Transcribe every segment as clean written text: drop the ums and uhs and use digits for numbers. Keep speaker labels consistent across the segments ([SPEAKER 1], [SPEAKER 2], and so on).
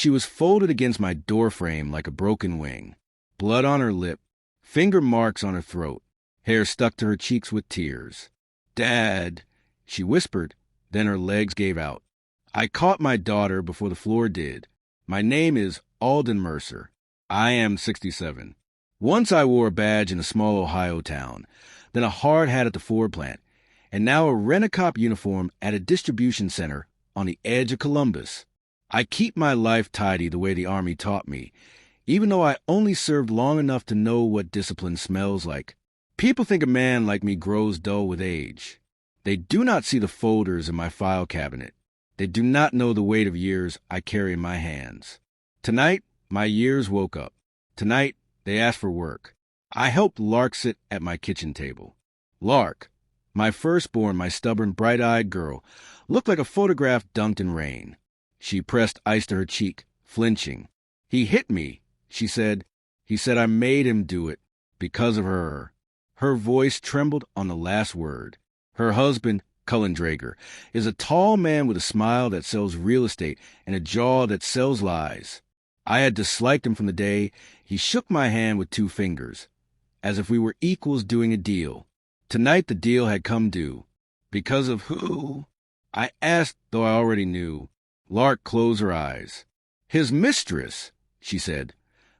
[SPEAKER 1] She was folded against my doorframe like a broken wing, blood on her lip, finger marks on her throat, hair stuck to her cheeks with tears. "Dad," she whispered, then her legs gave out. I caught my daughter before the floor did. "My name is Alden Mercer. I am 67. Once I wore a badge in a small Ohio town, then a hard hat at the Ford plant, and now a rent-a-cop uniform at a distribution center on the edge of Columbus. I keep my life tidy the way the Army taught me, even though I only served long enough to know what discipline smells like. People think a man like me grows dull with age. They do not see the folders in my file cabinet. They do not know the weight of years I carry in my hands. Tonight, my years woke up. Tonight, they asked for work. I helped Lark sit at my kitchen table. Lark, my firstborn, my stubborn, bright-eyed girl, looked like a photograph dunked in rain. She pressed ice to her cheek, flinching. "He hit me," she said. "He said I made him do it because of her." Her voice trembled on the last word. Her husband, Cullen Drager, is a tall man with a smile that sells real estate and a jaw that sells lies. I had disliked him from the day he shook my hand with 2 fingers, as if we were equals doing a deal. Tonight the deal had come due. Because of who? I asked, though I already knew. Lark closed her eyes. "His mistress," she said,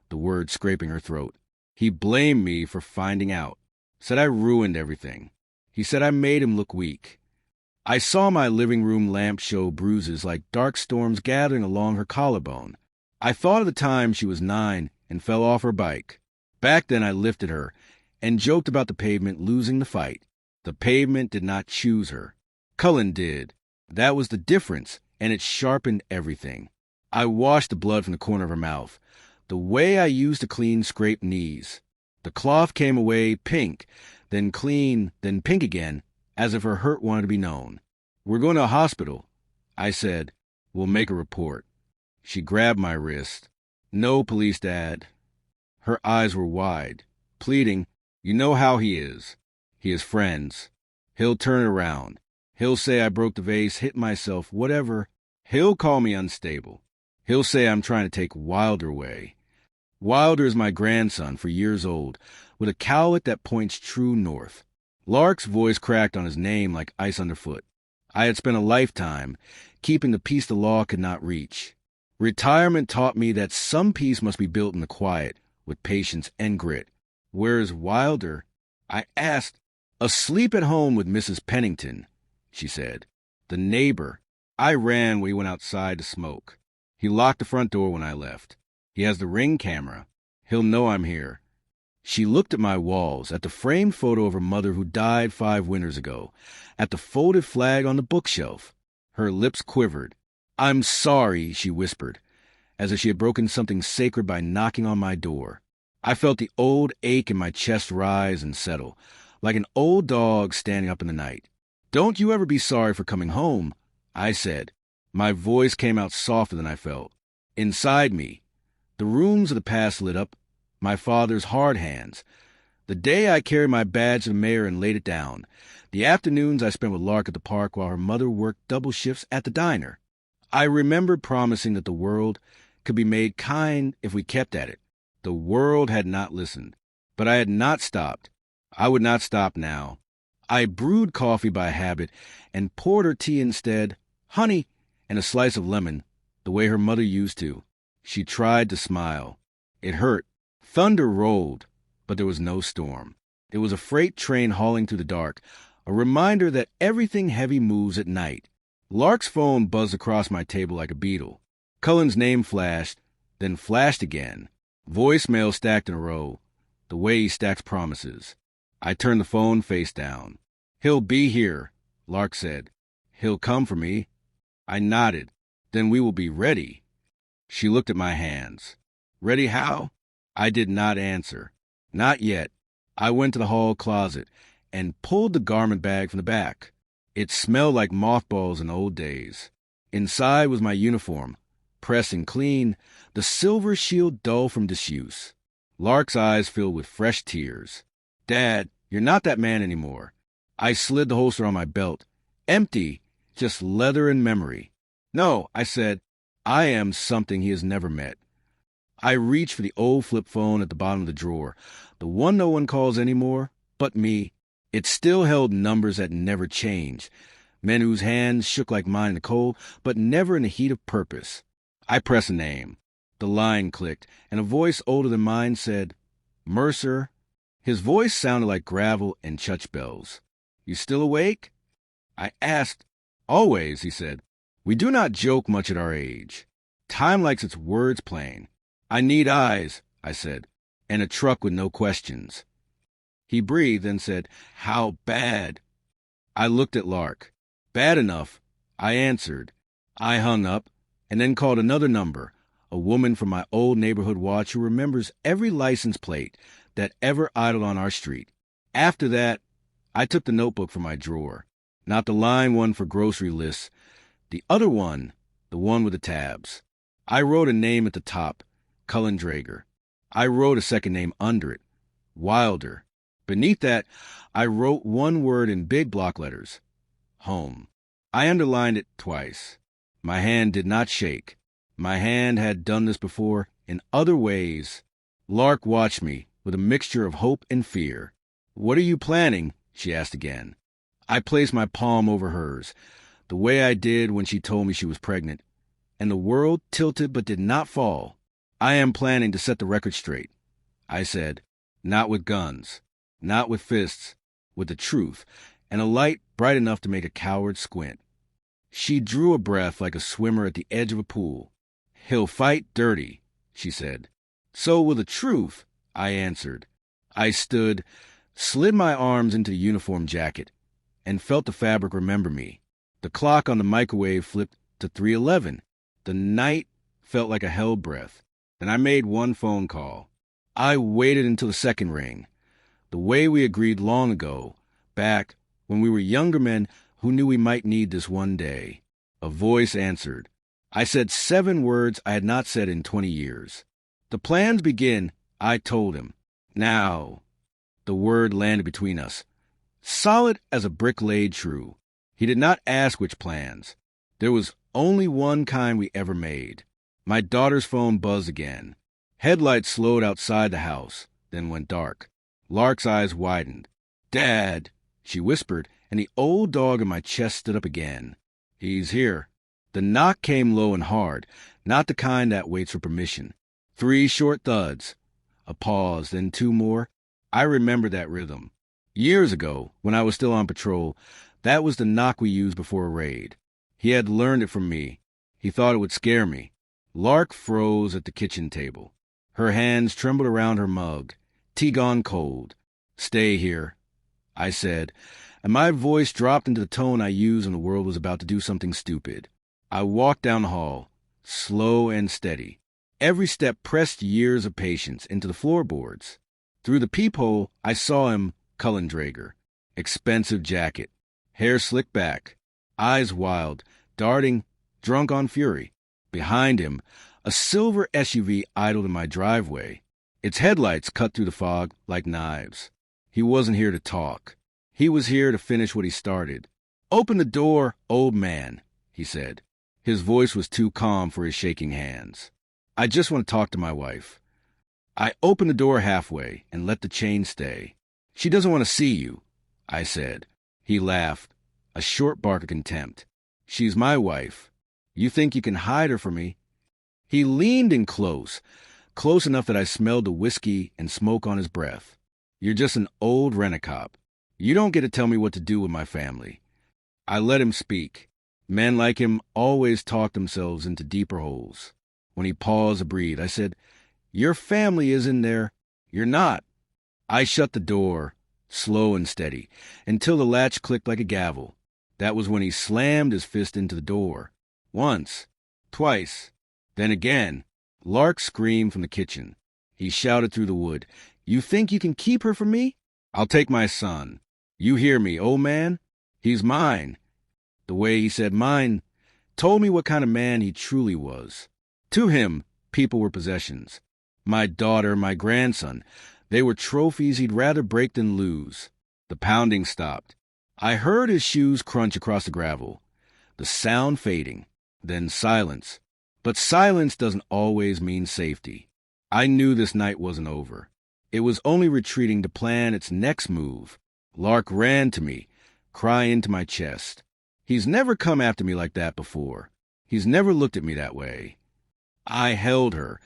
[SPEAKER 1] the word scraping her throat. "He blamed me for finding out. Said I ruined everything. He said I made him look weak." I saw my living room lamp show bruises like dark storms gathering along her collarbone. I thought of the time she was 9 and fell off her bike. Back then I lifted her and joked about the pavement losing the fight. The pavement did not choose her. Cullen did. That was the difference, and it sharpened everything. I washed the blood from the corner of her mouth, the way I used to clean scraped knees. The cloth came away pink, then clean, then pink again, as if her hurt wanted to be known. "We're going to a hospital," I said. "We'll make a report." She grabbed my wrist. "No police, Dad." Her eyes were wide, pleading. "You know how he is. He has friends. He'll turn it around. He'll say I broke the vase, hit myself, whatever. He'll call me unstable. He'll say I'm trying to take Wilder away. Wilder is my grandson, for years old, with a cowlet that points true north." Lark's voice cracked on his name like ice underfoot. I had spent a lifetime keeping the peace the law could not reach. Retirement taught me that some peace must be built in the quiet, with patience and grit. "Where is Wilder?" I asked. "Asleep at home with Mrs. Pennington," she said. "The neighbor." I ran when he went outside to smoke. He locked the front door when I left. He has the Ring camera. He'll know I'm here. She looked at my walls, at the framed photo of her mother who died 5 winters ago, at the folded flag on the bookshelf. Her lips quivered. "I'm sorry," she whispered, as if she had broken something sacred by knocking on my door. I felt the old ache in my chest rise and settle, like an old dog standing up in the night. "Don't you ever be sorry for coming home," I said. My voice came out softer than I felt. Inside me, the rooms of the past lit up, my father's hard hands. The day I carried my badge to the mayor and laid it down. The afternoons I spent with Lark at the park while her mother worked double shifts at the diner. I remembered promising that the world could be made kind if we kept at it. The world had not listened, but I had not stopped. I would not stop now. I brewed coffee by habit and poured her tea instead, honey and a slice of lemon, the way her mother used to. She tried to smile. It hurt. Thunder rolled, but there was no storm. It was a freight train hauling through the dark, a reminder that everything heavy moves at night. Lark's phone buzzed across my table like a beetle. Cullen's name flashed, then flashed again. Voicemail stacked in a row, the way he stacks promises. I turned the phone face down. "He'll be here," Lark said. "He'll come for me." I nodded. "Then we will be ready." She looked at my hands. "Ready how?" I did not answer. "Not yet." I went to the hall closet and pulled the garment bag from the back. It smelled like mothballs in the old days. Inside was my uniform, pressed and clean, the silver shield dull from disuse. Lark's eyes filled with fresh tears. "Dad, you're not that man anymore." I slid the holster on my belt. Empty, just leather and memory. "No," I said. I am something he has never met. I reached for the old flip phone at the bottom of the drawer, the one no one calls anymore but me. It still held numbers that never changed, men whose hands shook like mine in the cold, but never in the heat of purpose. I pressed a name. The line clicked, and a voice older than mine said, "Mercer." His voice sounded like gravel and church bells. "You still awake?" I asked. "Always," he said. "We do not joke much at our age. Time likes its words plain." "I need eyes," I said, "and a truck with no questions." He breathed and said, "How bad?" I looked at Lark. "Bad enough," I answered. I hung up and then called another number, a woman from my old neighborhood watch who remembers every license plate that ever idled on our street. After that, I took the notebook from my drawer. Not the lined one for grocery lists, the other one, the one with the tabs. I wrote a name at the top, Cullen Drager. I wrote a second name under it, Wilder. Beneath that, I wrote one word in big block letters, home. I underlined it twice. My hand did not shake. My hand had done this before in other ways. Lark watched me with a mixture of hope and fear. "What are you planning?" she asked again. I placed my palm over hers, the way I did when she told me she was pregnant, and the world tilted but did not fall. "I am planning to set the record straight," I said. "Not with guns, not with fists, with the truth, and a light bright enough to make a coward squint." She drew a breath like a swimmer at the edge of a pool. "He'll fight dirty," she said. "So will the truth," I answered. I stood, slid my arms into the uniform jacket, and felt the fabric remember me. The clock on the microwave flipped to 3:11. The night felt like a held breath. Then I made one phone call. I waited until the second ring, the way we agreed long ago, back when we were younger men who knew we might need this one day. A voice answered. I said 7 words I had not said in 20 years. "The plans begin," I told him. "Now." The word landed between us, solid as a brick laid true. He did not ask which plans. There was only one kind we ever made. My daughter's phone buzzed again. Headlights slowed outside the house, then went dark. Lark's eyes widened. "Dad," she whispered, and the old dog in my chest stood up again. "He's here." The knock came low and hard, not the kind that waits for permission. 3 short thuds. A pause, then 2 more. I remember that rhythm. Years ago, when I was still on patrol, that was the knock we used before a raid. He had learned it from me. He thought it would scare me. Lark froze at the kitchen table. Her hands trembled around her mug. "Tea gone cold." "Stay here," I said, and my voice dropped into the tone I used when the world was about to do something stupid. I walked down the hall, slow and steady. Every step pressed years of patience into the floorboards. Through the peephole, I saw him, Cullen Drager. Expensive jacket, hair slicked back, eyes wild, darting, drunk on fury. Behind him, a silver SUV idled in my driveway. Its headlights cut through the fog like knives. He wasn't here to talk. He was here to finish what he started. "Open the door, old man," he said. His voice was too calm for his shaking hands. "I just want to talk to my wife." I opened the door halfway and let the chain stay. "She doesn't want to see you," I said. He laughed, a short bark of contempt. "She's my wife. You think you can hide her from me?" He leaned in close enough that I smelled the whiskey and smoke on his breath. "You're just an old rent-a-cop. You don't get to tell me what to do with my family." I let him speak. Men like him always talk themselves into deeper holes. When he paused to breathe, I said, "Your family is in there. You're not." I shut the door, slow and steady, until the latch clicked like a gavel. That was when he slammed his fist into the door. Once, twice, then again. Lark screamed from the kitchen. He shouted through the wood, "You think you can keep her from me? I'll take my son. You hear me, old man? He's mine." The way he said mine told me what kind of man he truly was. To him, people were possessions. My daughter, my grandson, they were trophies he'd rather break than lose. The pounding stopped. I heard his shoes crunch across the gravel, the sound fading, then silence. But silence doesn't always mean safety. I knew this night wasn't over. It was only retreating to plan its next move. Lark ran to me, cry into my chest. He's never come after me like that before. He's never looked at me that way. I held her,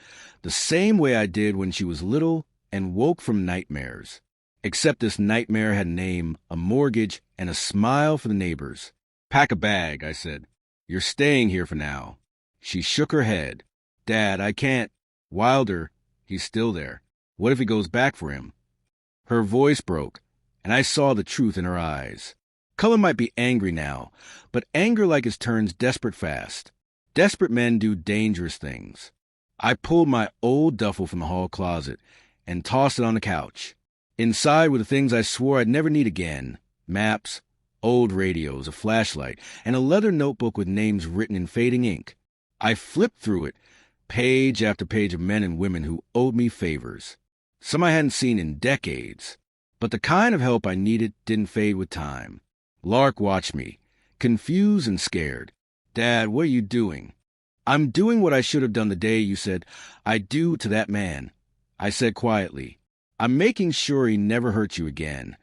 [SPEAKER 1] the same way I did when she was little and woke from nightmares. Except this nightmare had a name, a mortgage, and a smile for the neighbors. Pack a bag, I said. You're staying here for now. She shook her head. Dad, I can't. Wilder, he's still there. What if he goes back for him? Her voice broke, and I saw the truth in her eyes. Cullen might be angry now, but anger like his turns desperate fast. Desperate men do dangerous things. I pulled my old duffel from the hall closet and tossed it on the couch. Inside were the things I swore I'd never need again. Maps, old radios, a flashlight, and a leather notebook with names written in fading ink. I flipped through it, page after page of men and women who owed me favors. Some I hadn't seen in decades. But the kind of help I needed didn't fade with time. Lark watched me, confused and scared. Dad, what are you doing? I'm doing what I should have done the day you said I'd do to that man. I said quietly, I'm making sure he never hurts you again.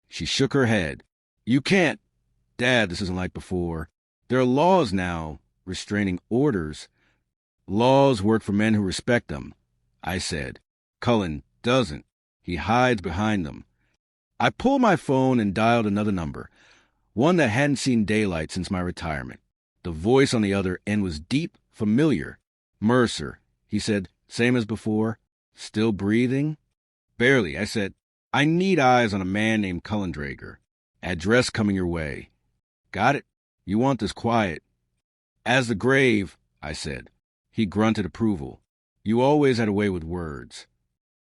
[SPEAKER 1] She shook her head. You can't. Dad, this isn't like before. There are laws now, restraining orders. Laws work for men who respect them, I said. Cullen doesn't. He hides behind them. I pulled my phone and dialed another number, one that hadn't seen daylight since my retirement. The voice on the other end was deep, familiar. Mercer, he said, same as before. Still breathing? Barely, I said. I need eyes on a man named Cullen Drager. Address coming your way. Got it? You want this quiet. As the grave, I said. He grunted approval. You always had a way with words.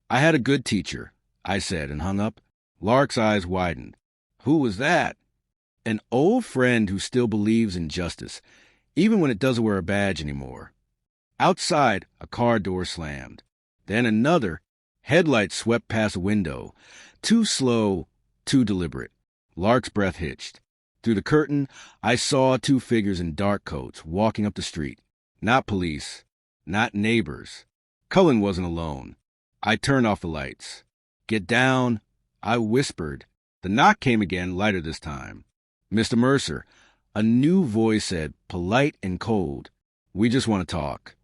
[SPEAKER 1] I had a good teacher, I said, and hung up. Lark's eyes widened. Who was that? An old friend who still believes in justice, even when it doesn't wear a badge anymore. Outside, a car door slammed. Then another. Headlights swept past a window. Too slow, too deliberate. Lark's breath hitched. Through the curtain, I saw two figures in dark coats walking up the street. Not police, not neighbors. Cullen wasn't alone. I turned off the lights. Get down, I whispered. The knock came again, lighter this time. Mr. Mercer, a new voice said, polite and cold. We just want to talk.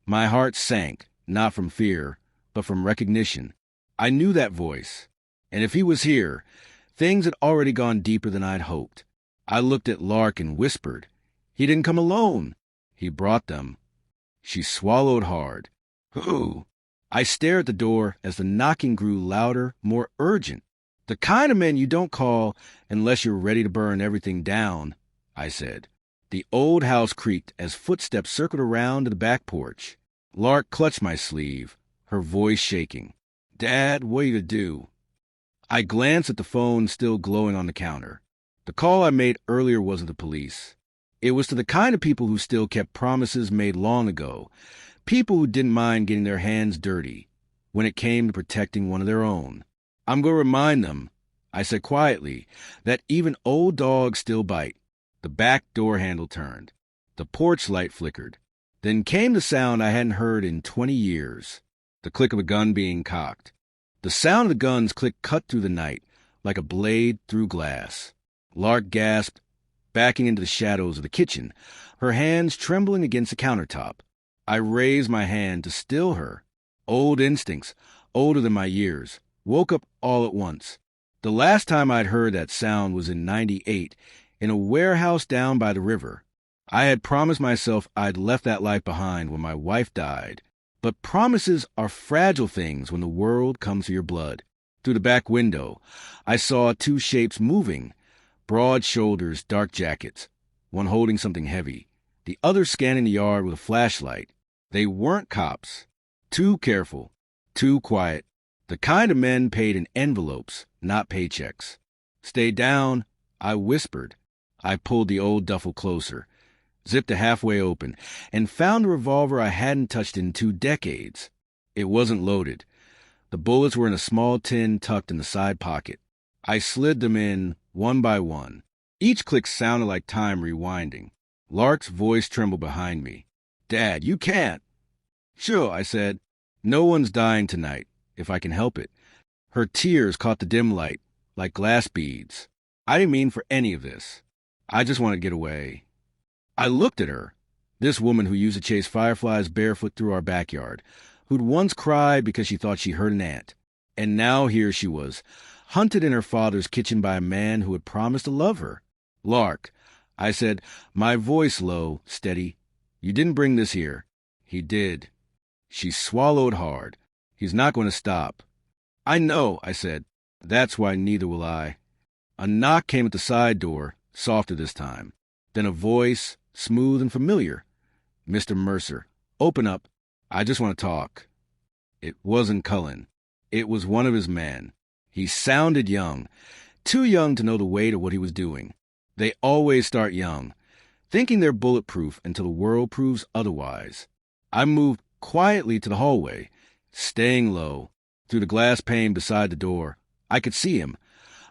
[SPEAKER 1] My heart sank, not from fear, but from recognition. I knew that voice. And if he was here, things had already gone deeper than I'd hoped. I looked at Lark and whispered. He didn't come alone. He brought them. She swallowed hard. Who? I stared at the door as the knocking grew louder, more urgent. The kind of men you don't call unless you're ready to burn everything down, I said. The old house creaked as footsteps circled around to the back porch. Lark clutched my sleeve, her voice shaking. Dad, what are you to do? I glanced at the phone still glowing on the counter. The call I made earlier wasn't the police. It was to the kind of people who still kept promises made long ago, people who didn't mind getting their hands dirty when it came to protecting one of their own. I'm going to remind them, I said quietly, that even old dogs still bite. The back door handle turned. The porch light flickered. Then came the sound I hadn't heard in 20 years, the click of a gun being cocked. The sound of the gun's click cut through the night, like a blade through glass. Lark gasped, backing into the shadows of the kitchen, her hands trembling against the countertop. I raised my hand to still her. Old instincts, older than my years, woke up all at once. The last time I'd heard that sound was in '98, in a warehouse down by the river. I had promised myself I'd left that life behind when my wife died. But promises are fragile things when the world comes to your blood. Through the back window, I saw two shapes moving. Broad shoulders, dark jackets, one holding something heavy, the other scanning the yard with a flashlight. They weren't cops. Too careful, too quiet. The kind of men paid in envelopes, not paychecks. Stay down, I whispered. I pulled the old duffel closer, zipped it halfway open, and found a revolver I hadn't touched in 2 decades. It wasn't loaded. The bullets were in a small tin tucked in the side pocket. I slid them in, one by one. Each click sounded like time rewinding. Lark's voice trembled behind me. Dad, you can't. Sure, I said. No one's dying tonight, if I can help it. Her tears caught the dim light, like glass beads. I didn't mean for any of this. I just wanted to get away. I looked at her, this woman who used to chase fireflies barefoot through our backyard, who'd once cried because she thought she heard an ant. And now here she was, hunted in her father's kitchen by a man who had promised to love her. Lark, I said, my voice low, steady. You didn't bring this here. He did. She swallowed hard. He's not going to stop. I know, I said. That's why neither will I. A knock came at the side door, softer this time. Then a voice, smooth and familiar. Mr. Mercer, open up. I just want to talk. It wasn't Cullen. It was one of his men. He sounded young, too young to know the weight of what he was doing. They always start young, thinking they're bulletproof until the world proves otherwise. I moved quietly to the hallway, staying low. Through the glass pane beside the door, I could see him,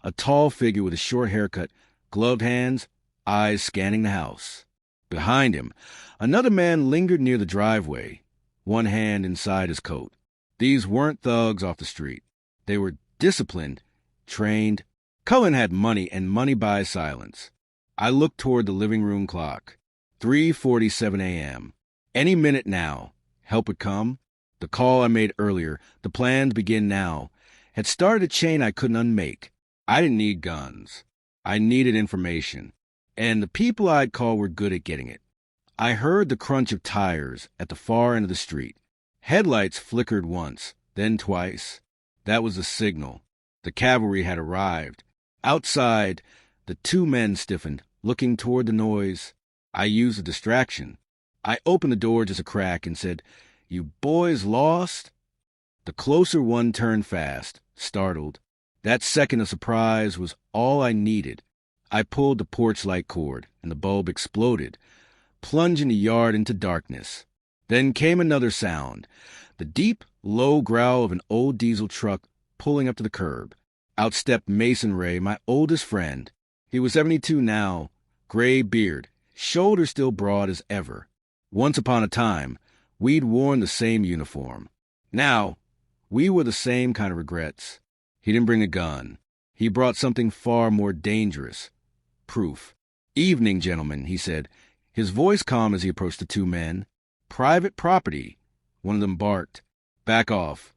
[SPEAKER 1] a tall figure with a short haircut, gloved hands, eyes scanning the house. Behind him, another man lingered near the driveway, one hand inside his coat. These weren't thugs off the street. They were disciplined, trained. Cullen had money, and money buys silence. I looked toward the living room clock. 3:47 a.m. Any minute now, help would come. The call I made earlier, the plans begin now, had started a chain I couldn't unmake. I didn't need guns. I needed information. And the people I'd call were good at getting it. I heard the crunch of tires at the far end of the street. Headlights flickered once, then twice. That was the signal. The cavalry had arrived. Outside, the two men stiffened, looking toward the noise. I used a distraction. I opened the door just a crack and said, "You boys lost?" The closer one turned fast, startled. That second of surprise was all I needed. I pulled the porch light cord, and the bulb exploded, plunging the yard into darkness. Then came another sound, the deep, low growl of an old diesel truck pulling up to the curb. Out stepped Mason Ray, my oldest friend. He was 72 now, gray beard, shoulders still broad as ever. Once upon a time, we'd worn the same uniform. Now, we were the same kind of regrets. He didn't bring a gun. He brought something far more dangerous. Proof. "Evening, gentlemen," he said, his voice calm as he approached the two men. "Private property." One of them barked. "Back off."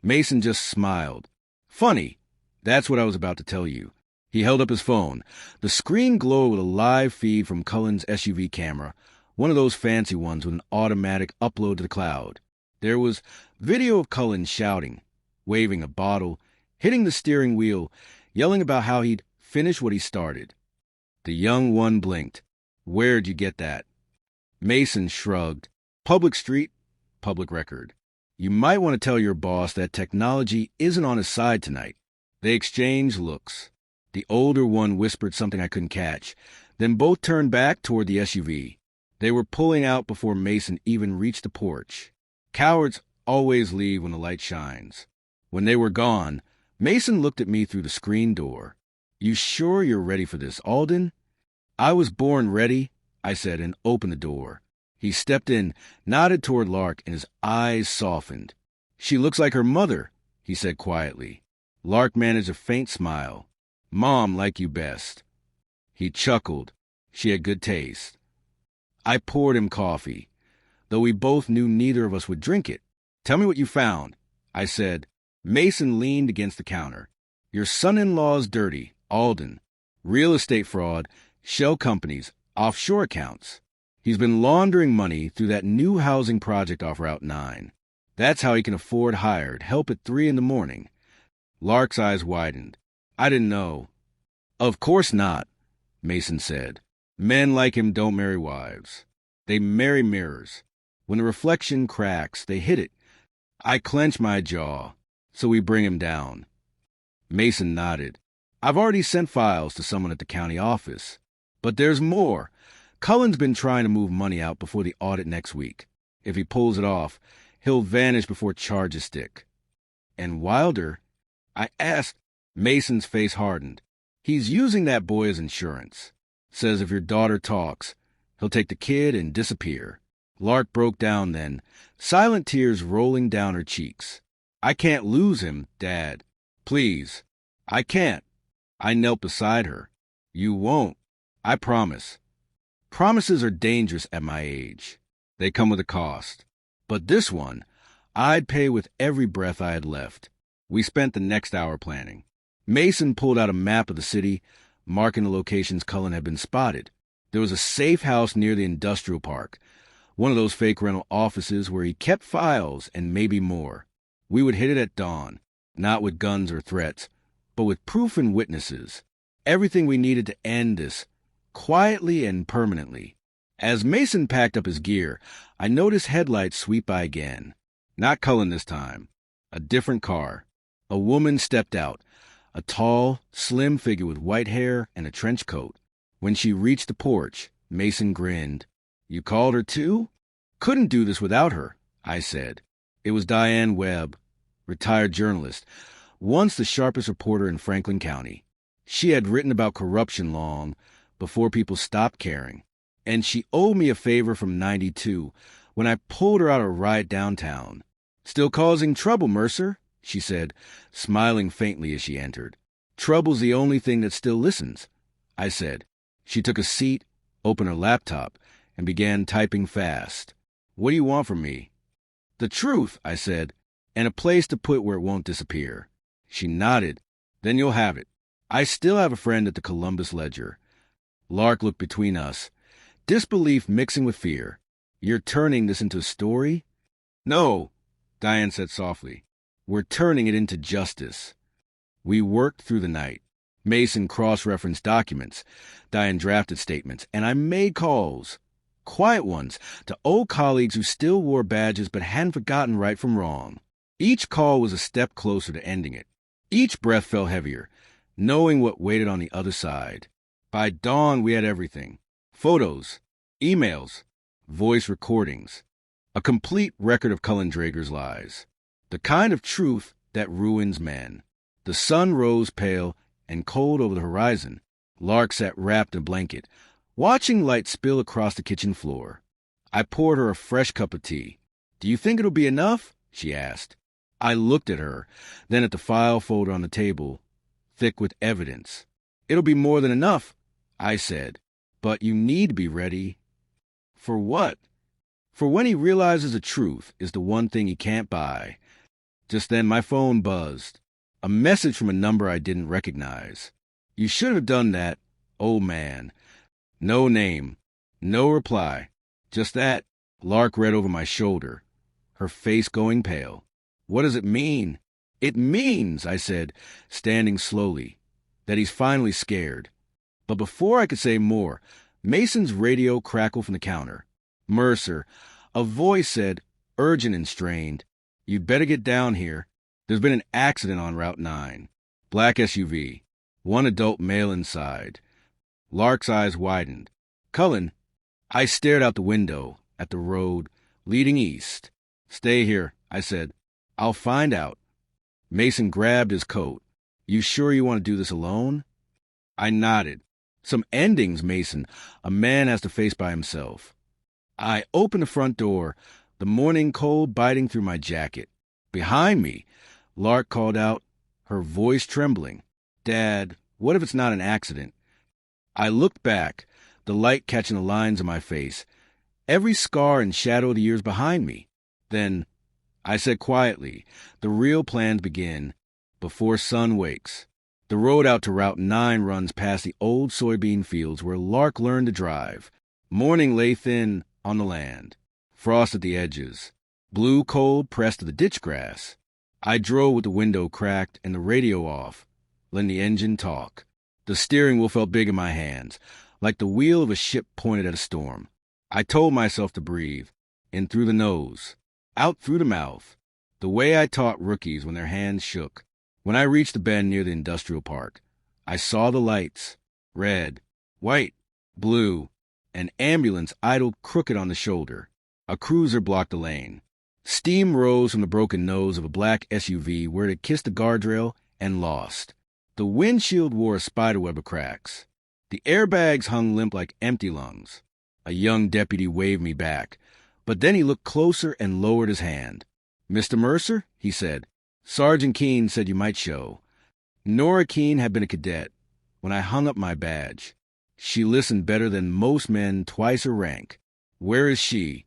[SPEAKER 1] Mason just smiled. "Funny. That's what I was about to tell you." He held up his phone. The screen glowed with a live feed from Cullen's SUV camera, one of those fancy ones with an automatic upload to the cloud. There was video of Cullen shouting, waving a bottle, hitting the steering wheel, yelling about how he'd finish what he started. The young one blinked. "Where'd you get that?" Mason shrugged. "Public street, public record. You might want to tell your boss that technology isn't on his side tonight." They exchanged looks. The older one whispered something I couldn't catch. Then both turned back toward the SUV. They were pulling out before Mason even reached the porch. Cowards always leave when the light shines. When they were gone, Mason looked at me through the screen door. "You sure you're ready for this, Alden?" "I was born ready," I said, and opened the door. He stepped in, nodded toward Lark, and his eyes softened. "She looks like her mother," he said quietly. Lark managed a faint smile. "Mom liked you best." He chuckled. She had good taste. I poured him coffee, though we both knew neither of us would drink it. "Tell me what you found," I said. Mason leaned against the counter. "Your son-in-law's dirty, Alden. Real estate fraud, shell companies, offshore accounts. He's been laundering money through that new housing project off Route 9. That's how he can afford hired help at 3 a.m. Lark's eyes widened. "I didn't know." "Of course not," Mason said. "Men like him don't marry wives. They marry mirrors. When the reflection cracks, they hit it." I clenched my jaw. "So we bring him down." Mason nodded. "I've already sent files to someone at the county office. But there's more. Cullen's been trying to move money out before the audit next week. If he pulls it off, he'll vanish before charges stick." "And Wilder?" I asked. Mason's face hardened. "He's using that boy as insurance. Says if your daughter talks, he'll take the kid and disappear." Lark broke down then, silent tears rolling down her cheeks. I can't lose him, Dad. Please. I can't. I knelt beside her. You won't. I promise. Promises are dangerous at my age. They come with a cost. But this one, I'd pay with every breath I had left. We spent the next hour planning. Mason pulled out a map of the city, marking the locations Cullen had been spotted. There was a safe house near the industrial park, one of those fake rental offices where he kept files and maybe more. We would hit it at dawn, not with guns or threats, but with proof and witnesses. Everything we needed to end this, quietly and permanently. As Mason packed up his gear, I noticed headlights sweep by again. Not Cullen this time. A different car. A woman stepped out, a tall, slim figure with white hair and a trench coat. When she reached the porch, Mason grinned. You called her too? Couldn't do this without her, I said. It was Diane Webb, retired journalist, once the sharpest reporter in Franklin County. She had written about corruption long before people stopped caring. And she owed me a favor from '92 when I pulled her out of a riot downtown. Still causing trouble, Mercer, she said, smiling faintly as she entered. Trouble's the only thing that still listens, I said. She took a seat, opened her laptop, and began typing fast. What do you want from me? The truth, I said, and a place to put where it won't disappear. She nodded. Then you'll have it. I still have a friend at the Columbus Ledger. Lark looked between us, disbelief mixing with fear. You're turning this into a story? No, Diane said softly. We're turning it into justice. We worked through the night. Mason cross-referenced documents. Diane drafted statements, and I made calls. Quiet ones to old colleagues who still wore badges but hadn't forgotten right from wrong. Each call was a step closer to ending it. Each breath felt heavier, knowing what waited on the other side. By dawn, we had everything. Photos, emails, voice recordings. A complete record of Cullen Drager's lies. The kind of truth that ruins men. The sun rose pale and cold over the horizon. Lark sat wrapped in a blanket, watching light spill across the kitchen floor. I poured her a fresh cup of tea. Do you think it'll be enough? She asked. I looked at her, then at the file folder on the table, thick with evidence. It'll be more than enough, I said. But you need to be ready. For what? For when he realizes the truth is the one thing he can't buy. Just then my phone buzzed. A message from a number I didn't recognize. You should have done that, old man. No name. No reply. Just that. Lark read over my shoulder, her face going pale. What does it mean? It means, I said, standing slowly, that he's finally scared. But before I could say more, Mason's radio crackled from the counter. Mercer, a voice said, urgent and strained, you'd better get down here. There's been an accident on Route 9. Black SUV. One adult male inside. Lark's eyes widened. Cullen. I stared out the window, at the road, leading east. Stay here, I said. I'll find out. Mason grabbed his coat. You sure you want to do this alone? I nodded. Some endings, Mason, a man has to face by himself. I opened the front door, the morning cold biting through my jacket. Behind me, Lark called out, her voice trembling. Dad, what if it's not an accident? I looked back, the light catching the lines of my face, every scar and shadow of the years behind me. Then, I said quietly, the real plans begin before sun wakes. The road out to Route 9 runs past the old soybean fields where Lark learned to drive. Morning lay thin on the land, frost at the edges, blue cold pressed to the ditch grass. I drove with the window cracked and the radio off, letting the engine talk. The steering wheel felt big in my hands, like the wheel of a ship pointed at a storm. I told myself to breathe, in through the nose, out through the mouth, the way I taught rookies when their hands shook. When I reached the bend near the industrial park, I saw the lights, red, white, blue, an ambulance idled crooked on the shoulder. A cruiser blocked the lane. Steam rose from the broken nose of a black SUV where it had kissed the guardrail and lost. The windshield wore a spiderweb of cracks. The airbags hung limp like empty lungs. A young deputy waved me back, But then he looked closer and lowered his hand. "Mr. Mercer," he said, "Sergeant Keene said you might show." Nora Keene had been a cadet when I hung up my badge. She listened better than most men twice her rank. "Where is she?"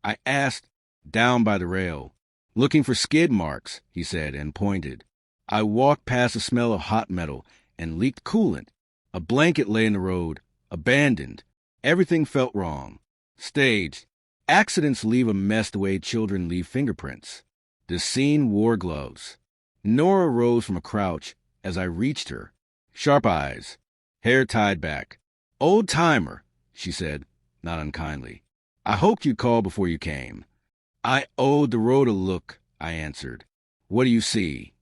[SPEAKER 1] I asked. "Down by the rail. Looking for skid marks," he said, and pointed. I walked past the smell of hot metal and leaked coolant. A blanket lay in the road, abandoned. Everything felt wrong. Staged. Accidents leave a mess the way children leave fingerprints. The scene wore gloves. Nora rose from a crouch as I reached her. Sharp eyes, hair tied back. "Old timer," she said, not unkindly. "I hoped you'd call before you came." "I owed the road a look," I answered. "What do you see?"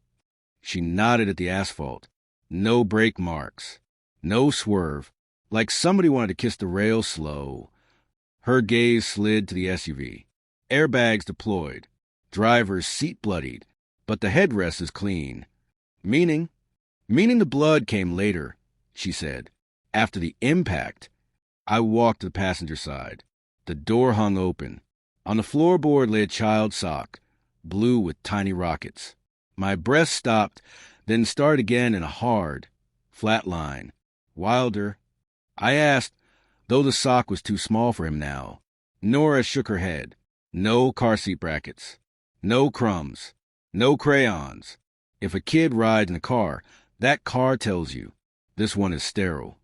[SPEAKER 1] She nodded at the asphalt. No brake marks. No swerve. Like somebody wanted to kiss the rail slow. Her gaze slid to the SUV. Airbags deployed. Driver's seat bloodied. But the headrest is clean. Meaning the blood came later, she said. After the impact. I walked to the passenger side. The door hung open. On the floorboard lay a child's sock, blue with tiny rockets. My breath stopped, then started again in a hard, flat line. "Wilder?" I asked, though the sock was too small for him now. Nora shook her head. No car seat brackets. No crumbs. No crayons. If a kid rides in a car, that car tells you. This one is sterile.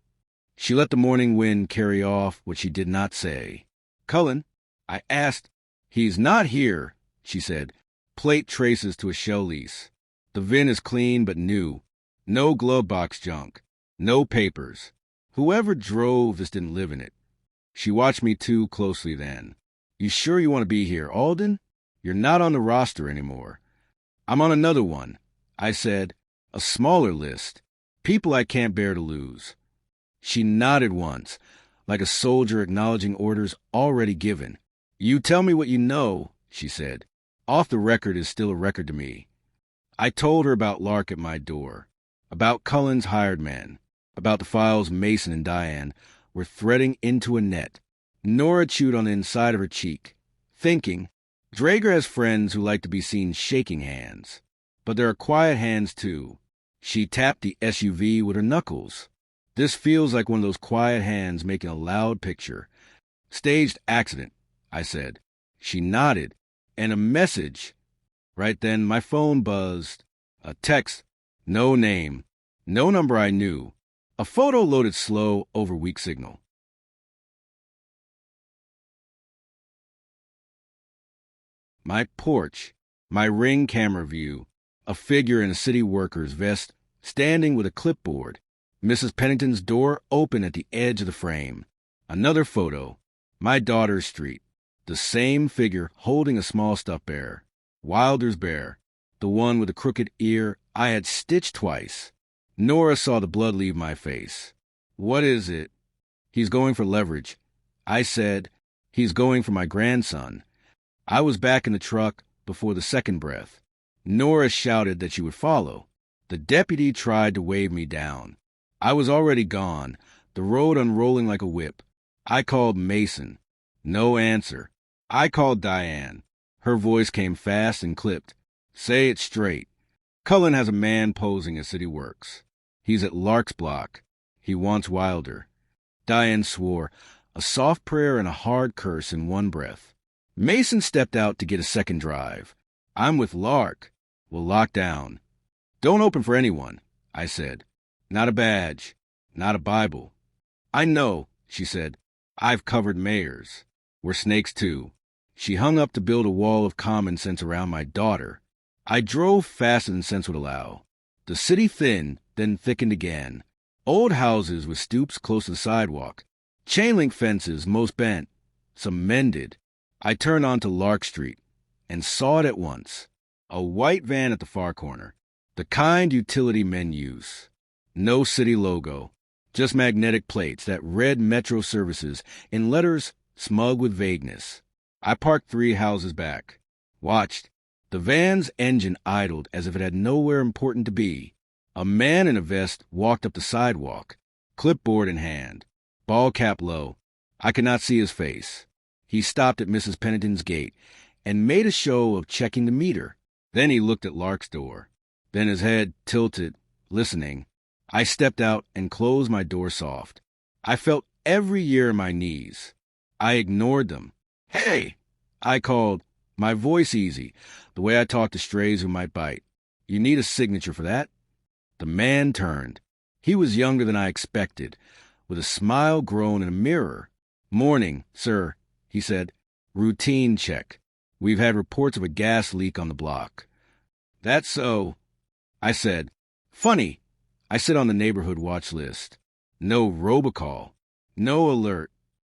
[SPEAKER 1] She let the morning wind carry off what she did not say. "Cullen?" I asked. "He's not here," she said. "Plate traces to a shell lease. The VIN is clean but new. No glove box junk. No papers. Whoever drove this didn't live in it." She watched me too closely then. "You sure you want to be here, Alden? You're not on the roster anymore." "I'm on another one," I said. "A smaller list. People I can't bear to lose." She nodded once, like a soldier acknowledging orders already given. "You tell me what you know," she said. "Off the record is still a record to me." I told her about Lark at my door, about Cullen's hired man, about the files Mason and Diane were threading into a net. Nora chewed on the inside of her cheek, thinking, Drager has friends who like to be seen shaking hands. But there are quiet hands, too. She tapped the SUV with her knuckles. "This feels like one of those quiet hands making a loud picture." "Staged accident," I said. She nodded. "And a message." Right then, my phone buzzed. A text. No name. No number I knew. A photo loaded slow over weak signal. My porch. My Ring camera view. A figure in a city worker's vest, standing with a clipboard. Mrs. Pennington's door open at the edge of the frame. Another photo. My daughter's street. The same figure holding a small stuffed bear. Wilder's bear. The one with the crooked ear I had stitched twice. Nora saw the blood leave my face. "What is it?" "He's going for leverage." I said, "He's going for my grandson." I was back in the truck before the second breath. Nora shouted that she would follow. The deputy tried to wave me down. I was already gone, the road unrolling like a whip. I called Mason. No answer. I called Diane. Her voice came fast and clipped. "Say it straight. Cullen has a man posing at City Works. He's at Lark's block. He wants Wilder." Diane swore, a soft prayer and a hard curse in one breath. Mason stepped out to get a second drive. "I'm with Lark. We'll lock down." "Don't open for anyone," I said. "Not a badge. Not a Bible." "I know," she said. "I've covered mayors. We're snakes too." She hung up to build a wall of common sense around my daughter. I drove faster than sense would allow. The city thinned, then thickened again. Old houses with stoops close to the sidewalk. Chain-link fences, most bent. Some mended. I turned onto Lark Street and saw it at once. A white van at the far corner. The kind utility men use. No city logo. Just magnetic plates that read Metro Services in letters smug with vagueness. I parked 3 houses back. Watched. The van's engine idled as if it had nowhere important to be. A man in a vest walked up the sidewalk, clipboard in hand, ball cap low. I could not see his face. He stopped at Mrs. Pennington's gate and made a show of checking the meter. Then he looked at Lark's door. Then his head tilted, listening. I stepped out and closed my door soft. I felt every year in my knees. I ignored them. "Hey!" I called, my voice easy, the way I talk to strays who might bite. "You need a signature for that?" The man turned. He was younger than I expected, with a smile grown in a mirror. "Morning, sir," he said. "Routine check. We've had reports of a gas leak on the block." "That's so," I said. "Funny. I sit on the neighborhood watch list. No robocall. No alert."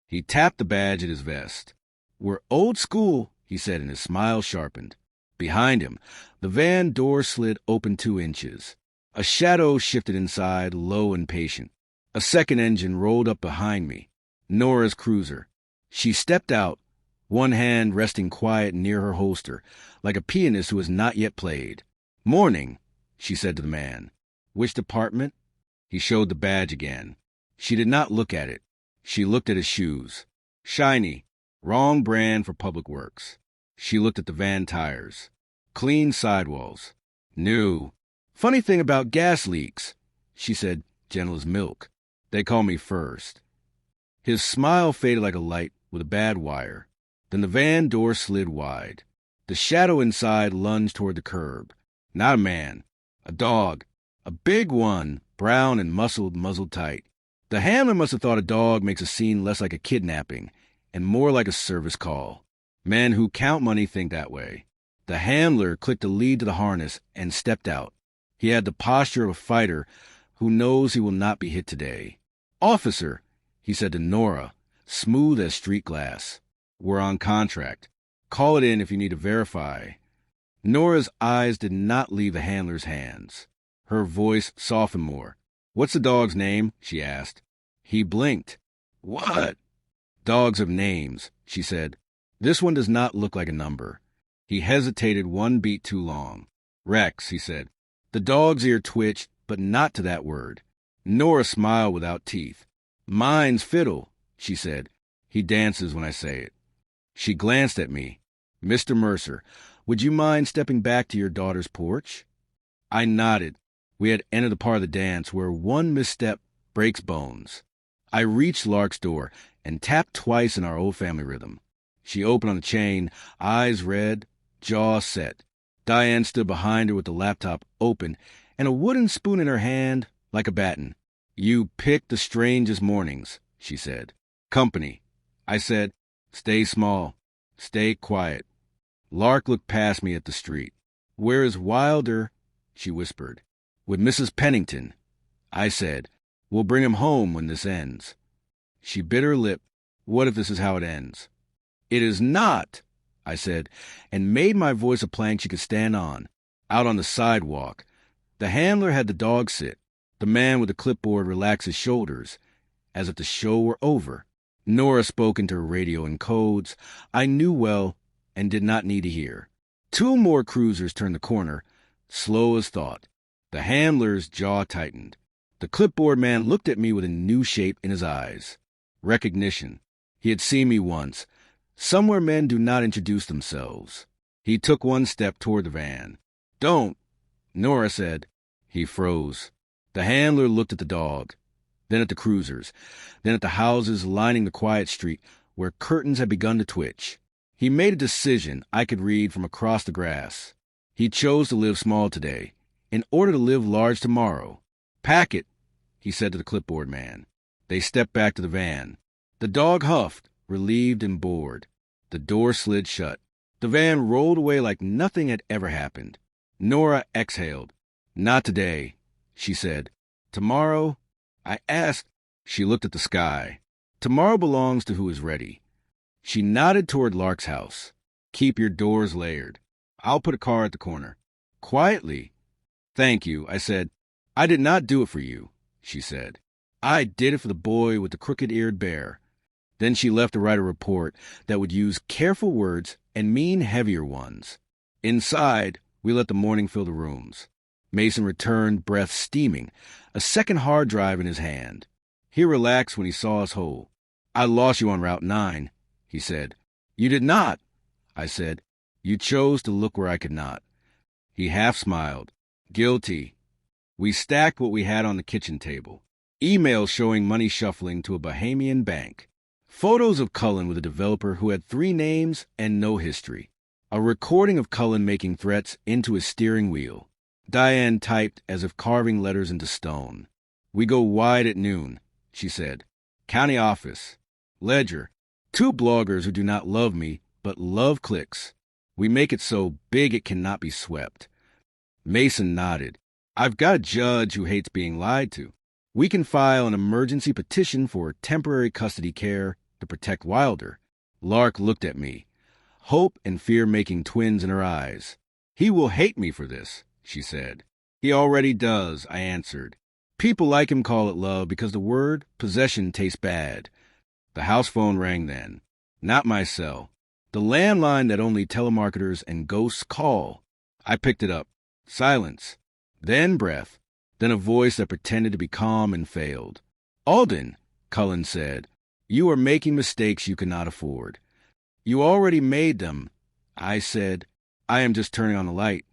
[SPEAKER 1] He tapped the badge at his vest. "We're old school," he said, and his smile sharpened. Behind him, the van door slid open 2 inches. A shadow shifted inside, low and patient. A second engine rolled up behind me. Nora's cruiser. She stepped out, one hand resting quiet near her holster, like a pianist who has not yet played. "Morning," she said to the man. "Which department?" He showed the badge again. She did not look at it. She looked at his shoes. Shiny. Wrong brand for public works. She looked at the van tires. Clean sidewalls. New. "Funny thing about gas leaks," she said, gentle as milk. "They call me first." His smile faded like a light with a bad wire. Then the van door slid wide. The shadow inside lunged toward the curb. Not a man. A dog. A big one, brown and muscled, muzzled tight. The handler must have thought a dog makes a scene less like a kidnapping and more like a service call. Men who count money think that way. The handler clicked a lead to the harness and stepped out. He had the posture of a fighter who knows he will not be hit today. "Officer," he said to Nora, smooth as street glass. "We're on contract. Call it in if you need to verify." Nora's eyes did not leave the handler's hands. Her voice softened more. "What's the dog's name?" she asked. He blinked. "What?" "Dogs have names," she said. "This one does not look like a number." He hesitated 1 beat too long. "Rex," he said. The dog's ear twitched, but not to that word. Nora smiled without teeth. "Mine's Fiddle," she said. "He dances when I say it." She glanced at me. "Mr. Mercer, would you mind stepping back to your daughter's porch?" I nodded. We had entered the part of the dance where one misstep breaks bones. I reached Lark's door and tapped twice in our old family rhythm. She opened on the chain, eyes red, jaw set. Diane stood behind her with the laptop open and a wooden spoon in her hand like a baton. "You picked the strangest mornings," she said. "Company." I said, "Stay small. Stay quiet." Lark looked past me at the street. "Where is Wilder?" she whispered. "With Mrs. Pennington." I said, "We'll bring him home when this ends." She bit her lip. "What if this is how it ends?" "It is not," I said, and made my voice a plank she could stand on. Out on the sidewalk, the handler had the dog sit. The man with the clipboard relaxed his shoulders, as if the show were over. Nora spoke into her radio in codes I knew well and did not need to hear. 2 more cruisers turned the corner, slow as thought. The handler's jaw tightened. The clipboard man looked at me with a new shape in his eyes. Recognition. He had seen me once. Somewhere men do not introduce themselves. He took 1 step toward the van. "Don't," Nora said. He froze. The handler looked at the dog, then at the cruisers, then at the houses lining the quiet street where curtains had begun to twitch. He made a decision I could read from across the grass. He chose to live small today, in order to live large tomorrow. "Pack it," he said to the clipboard man. They stepped back to the van. The dog huffed, relieved and bored. The door slid shut. The van rolled away like nothing had ever happened. Nora exhaled. "Not today," she said. "Tomorrow?" I asked. She looked at the sky. "Tomorrow belongs to who is ready." She nodded toward Lark's house. "Keep your doors layered. I'll put a car at the corner." Quietly. "Thank you," I said. "I did not do it for you," she said. "I did it for the boy with the crooked-eared bear." Then she left to write a report that would use careful words and mean heavier ones. Inside, we let the morning fill the rooms. Mason returned, breath steaming, a second hard drive in his hand. He relaxed when he saw us whole. "I lost you on Route 9, he said. You did not, I said. You chose to look where I could not. He half smiled. Guilty. We stacked what we had on the kitchen table. Emails showing money shuffling to a Bahamian bank. Photos of Cullen with a developer who had 3 names and no history. A recording of Cullen making threats into his steering wheel. Diane typed as if carving letters into stone. We go wide at noon, she said. County office. Ledger. 2 bloggers who do not love me, but love clicks. We make it so big it cannot be swept. Mason nodded. I've got a judge who hates being lied to. We can file an emergency petition for temporary custody care to protect Wilder. Lark looked at me, hope and fear making twins in her eyes. He will hate me for this, she said. He already does, I answered. People like him call it love because the word possession tastes bad. The house phone rang then. Not my cell. The landline that only telemarketers and ghosts call. I picked it up. Silence. Then breath. Then a voice that pretended to be calm and failed. Alden, Cullen said, you are making mistakes you cannot afford. You already made them. I said, I am just turning on the light.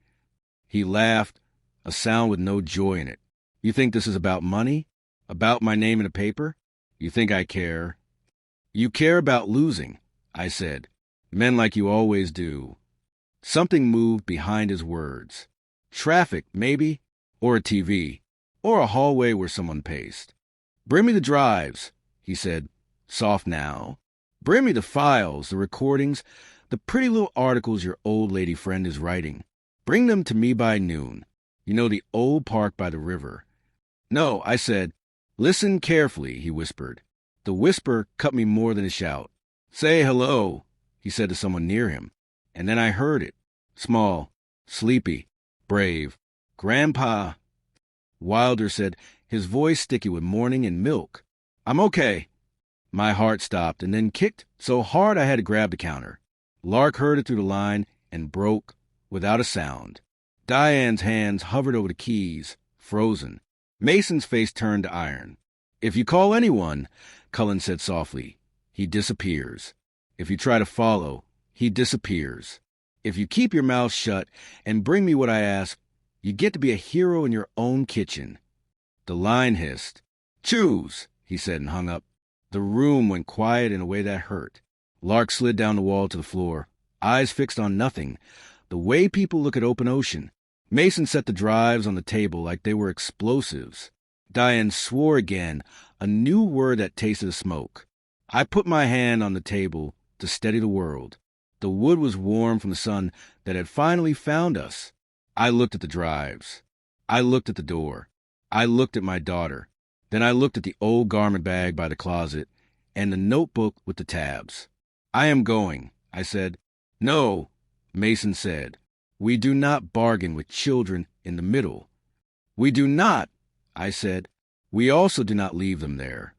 [SPEAKER 1] He laughed, a sound with no joy in it. You think this is about money? About my name in a paper? You think I care? You care about losing, I said. Men like you always do. Something moved behind his words. Traffic, maybe, or a TV, or a hallway where someone paced. Bring me the drives, he said, soft now. Bring me the files, the recordings, the pretty little articles your old lady friend is writing. Bring them to me by noon. You know, the old park by the river. No, I said. Listen carefully, he whispered. The whisper cut me more than a shout. Say hello, he said to someone near him. And then I heard it. Small, sleepy, brave. Grandpa. Wilder said, his voice sticky with morning and milk. I'm okay. My heart stopped and then kicked so hard I had to grab the counter. Lark heard it through the line and broke without a sound. Diane's hands hovered over the keys, frozen. Mason's face turned to iron. If you call anyone, Cullen said softly, he disappears. If you try to follow, he disappears. If you keep your mouth shut and bring me what I ask, you get to be a hero in your own kitchen. The line hissed. Choose, he said and hung up. The room went quiet in a way that hurt. Lark slid down the wall to the floor, eyes fixed on nothing, the way people look at open ocean. Mason set the drives on the table like they were explosives. Diane swore again, a new word that tasted of smoke. I put my hand on the table to steady the world. The wood was warm from the sun that had finally found us. I looked at the drives. I looked at the door. I looked at my daughter. Then I looked at the old garment bag by the closet and the notebook with the tabs. I am going, I said. No, Mason said. We do not bargain with children in the middle. We do not, I said. We also do not leave them there.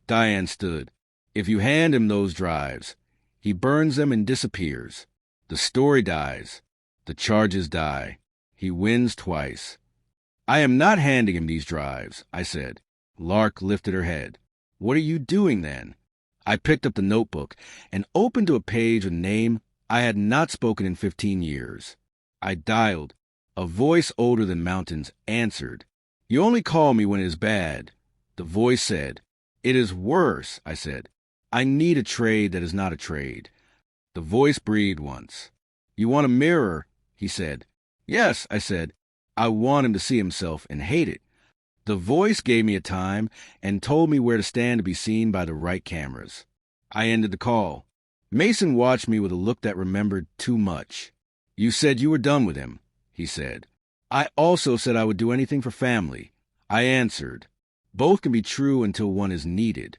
[SPEAKER 1] Diane stood. If you hand him those drives, he burns them and disappears. The story dies. The charges die. He wins twice. I am not handing him these drives, I said. Lark lifted her head. What are you doing then? I picked up the notebook and opened to a page with a name I had not spoken in 15 years. I dialed. A voice older than mountains answered. You only call me when it is bad. The voice said. It is worse, I said. I need a trade that is not a trade. The voice breathed once. You want a mirror, he said. Yes, I said. I want him to see himself and hate it. The voice gave me a time and told me where to stand to be seen by the right cameras. I ended the call. Mason watched me with a look that remembered too much. You said you were done with him, he said. I also said I would do anything for family. I answered. Both can be true until one is needed.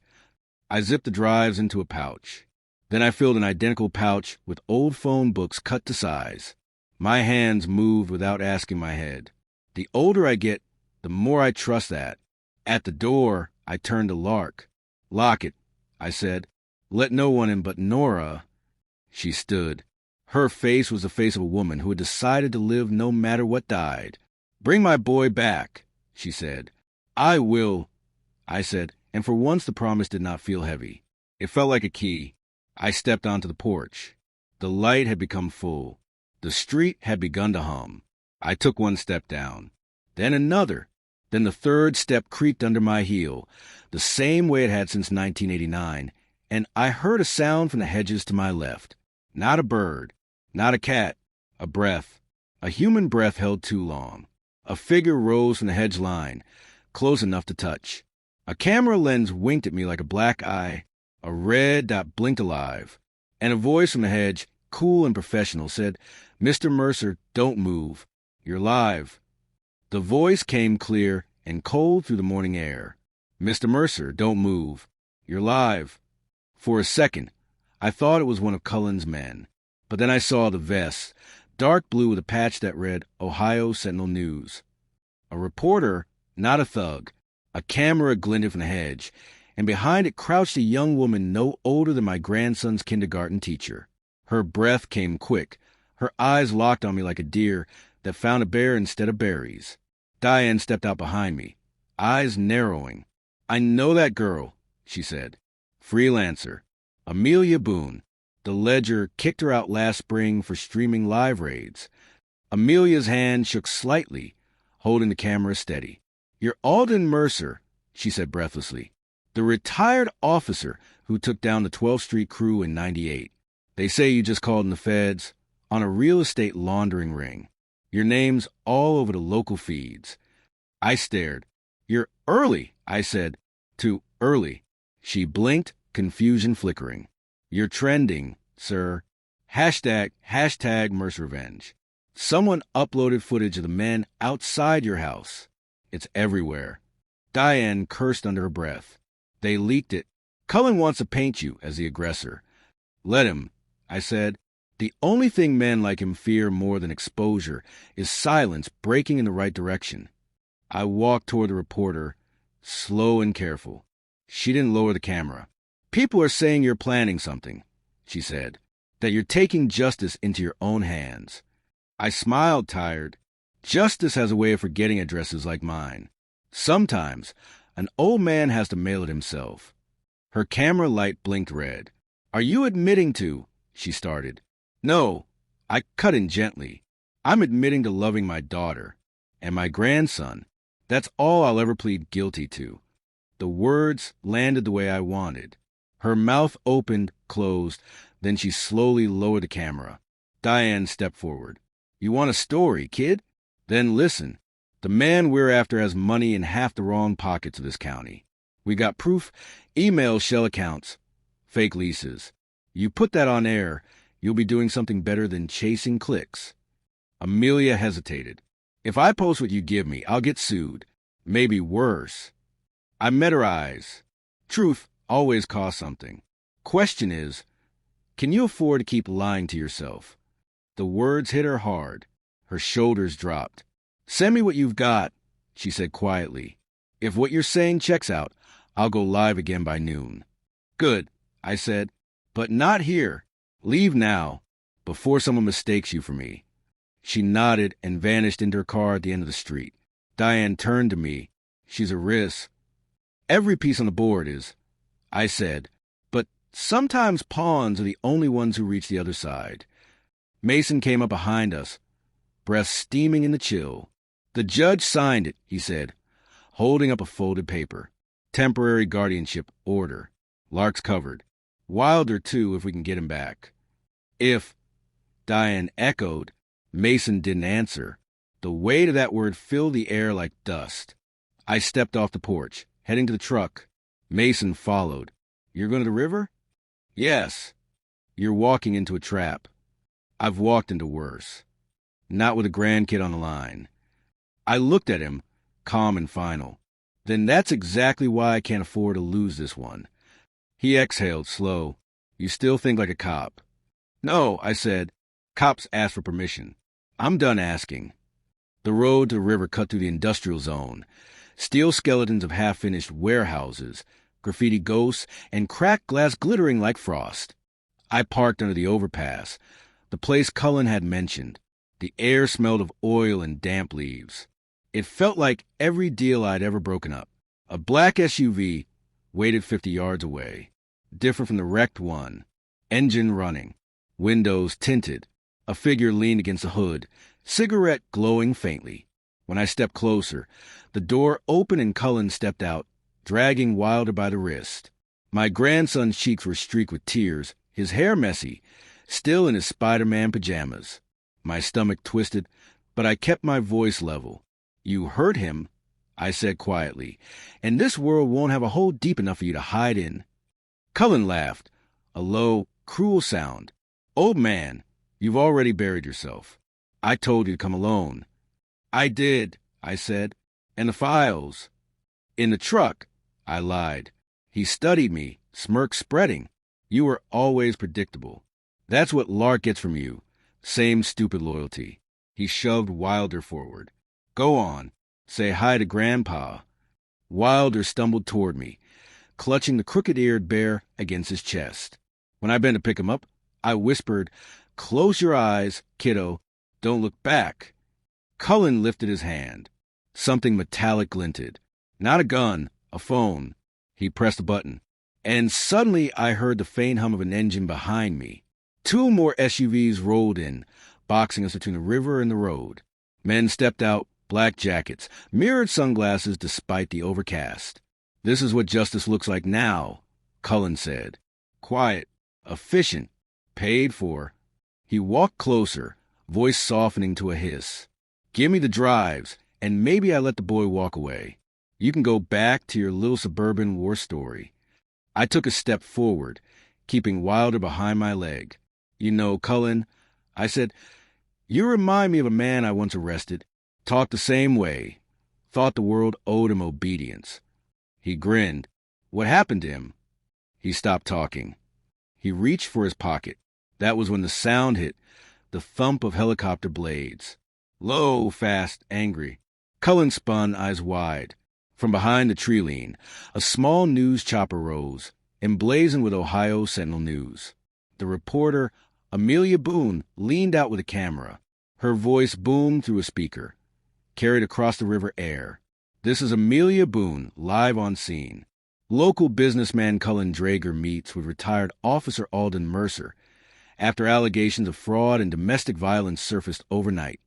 [SPEAKER 1] I zipped the drives into a pouch. Then I filled an identical pouch with old phone books cut to size. My hands moved without asking my head. The older I get, the more I trust that. At the door, I turned to Lark. Lock it, I said. Let no one in but Nora. She stood. Her face was the face of a woman who had decided to live no matter what died. Bring my boy back, she said. I will, I said, and for once the promise did not feel heavy. It felt like a key. I stepped onto the porch. The light had become full. The street had begun to hum. I took one step down, then another. Then the third step creaked under my heel, the same way it had since 1989, and I heard a sound from the hedges to my left. Not a bird, not a cat, a breath. A human breath held too long. A figure rose from the hedge line, close enough to touch. A camera lens winked at me like a black eye. A red dot blinked alive. And a voice from the hedge, cool and professional, said, "Mr. Mercer, don't move. You're live." The voice came clear and cold through the morning air. "Mr. Mercer, don't move. You're live." For a second, I thought it was one of Cullen's men. But then I saw the vest, dark blue with a patch that read Ohio Sentinel News. A reporter, not a thug. A camera glinted from the hedge, and behind it crouched a young woman no older than my grandson's kindergarten teacher. Her breath came quick. Her eyes locked on me like a deer that found a bear instead of berries. Diane stepped out behind me, eyes narrowing. "I know that girl," she said. "Freelancer. Amelia Boone. The Ledger kicked her out last spring for streaming live raids." Amelia's hand shook slightly, holding the camera steady. "You're Alden Mercer," she said breathlessly. "The retired officer who took down the 12th Street crew in '98. They say you just called in the feds on a real estate laundering ring. Your name's all over the local feeds." I stared. "You're early," I said. "Too early." She blinked, confusion flickering. "You're trending, sir. Hashtag Mercer Revenge. Someone uploaded footage of the men outside your house. It's everywhere." Diane cursed under her breath. "They leaked it. Cullen wants to paint you as the aggressor." "Let him," I said. "The only thing men like him fear more than exposure is silence breaking in the right direction." I walked toward the reporter, slow and careful. She didn't lower the camera. "People are saying you're planning something," she said, "that you're taking justice into your own hands." I smiled, tired. Justice has a way of forgetting addresses like mine. Sometimes an old man has to mail it himself. Her camera light blinked red. "Are you admitting to—" she started. "No," I cut in gently. "I'm admitting to loving my daughter and my grandson. That's all I'll ever plead guilty to." The words landed the way I wanted. Her mouth opened, closed, then she slowly lowered the camera. Diane stepped forward. "You want a story, kid? Then listen. The man we're after has money in half the wrong pockets of this county. We got proof, email shell accounts, fake leases. You put that on air, you'll be doing something better than chasing clicks." Amelia hesitated. "If I post what you give me, I'll get sued. Maybe worse." I met her eyes. Truth always costs something. Question is, can you afford to keep lying to yourself? The words hit her hard. Her shoulders dropped. "Send me what you've got," she said quietly. "If what you're saying checks out, I'll go live again by noon." "Good," I said, "but not here. Leave now, before someone mistakes you for me." She nodded and vanished into her car at the end of the street. Diane turned to me. "She's a risk." "Every piece on the board is," I said, "but sometimes pawns are the only ones who reach the other side." Mason came up behind us, breath steaming in the chill. "The judge signed it," he said, holding up a folded paper. "Temporary guardianship order. Lark's covered. Wilder, too, if we can get him back." "If," Diane echoed. Mason didn't answer. The weight of that word filled the air like dust. I stepped off the porch, heading to the truck. Mason followed. "You're going to the river?" "Yes." "You're walking into a trap." "I've walked into worse. Not with a grandkid on the line." I looked at him, calm and final. "Then that's exactly why I can't afford to lose this one." He exhaled, slow. "You still think like a cop?" "No," I said. "Cops ask for permission. I'm done asking." The road to the river cut through the industrial zone. Steel skeletons of half-finished warehouses, graffiti ghosts, and cracked glass glittering like frost. I parked under the overpass, the place Cullen had mentioned. The air smelled of oil and damp leaves. It felt like every deal I'd ever broken up. A black SUV waited 50 yards away, different from the wrecked one. Engine running. Windows tinted. A figure leaned against the hood, cigarette glowing faintly. When I stepped closer, the door opened and Cullen stepped out, dragging Wilder by the wrist. My grandson's cheeks were streaked with tears, his hair messy, still in his Spider-Man pajamas. My stomach twisted, but I kept my voice level. "You hurt him," I said quietly, "and this world won't have a hole deep enough for you to hide in." Cullen laughed, a low, cruel sound. "Old man, you've already buried yourself. I told you to come alone." "I did," I said. "And the files?" "In the truck," I lied. He studied me, smirk spreading. "You were always predictable. That's what Lark gets from you. Same stupid loyalty." He shoved Wilder forward. "Go on. Say hi to Grandpa." Wilder stumbled toward me, clutching the crooked-eared bear against his chest. When I bent to pick him up, I whispered, "Close your eyes, kiddo. Don't look back." Cullen lifted his hand. Something metallic glinted. Not a gun, a phone. He pressed a button. And suddenly I heard the faint hum of an engine behind me. 2 more SUVs rolled in, boxing us between the river and the road. Men stepped out, black jackets, mirrored sunglasses despite the overcast. "This is what justice looks like now," Cullen said. "Quiet, efficient, paid for." He walked closer, voice softening to a hiss. "Give me the drives, and maybe I let the boy walk away. You can go back to your little suburban war story." I took a step forward, keeping Wilder behind my leg. "You know, Cullen," I said, "you remind me of a man I once arrested. Talked the same way. Thought the world owed him obedience." He grinned. "What happened to him?" He stopped talking. He reached for his pocket. That was when the sound hit, the thump of helicopter blades. Low, fast, angry. Cullen spun, eyes wide. From behind the tree lean, a small news chopper rose, emblazoned with Ohio Sentinel News. The reporter, Amelia Boone, leaned out with a camera. Her voice boomed through a speaker, carried across the river air. "This is Amelia Boone, live on scene. Local businessman Cullen Drager meets with retired Officer Alden Mercer after allegations of fraud and domestic violence surfaced overnight."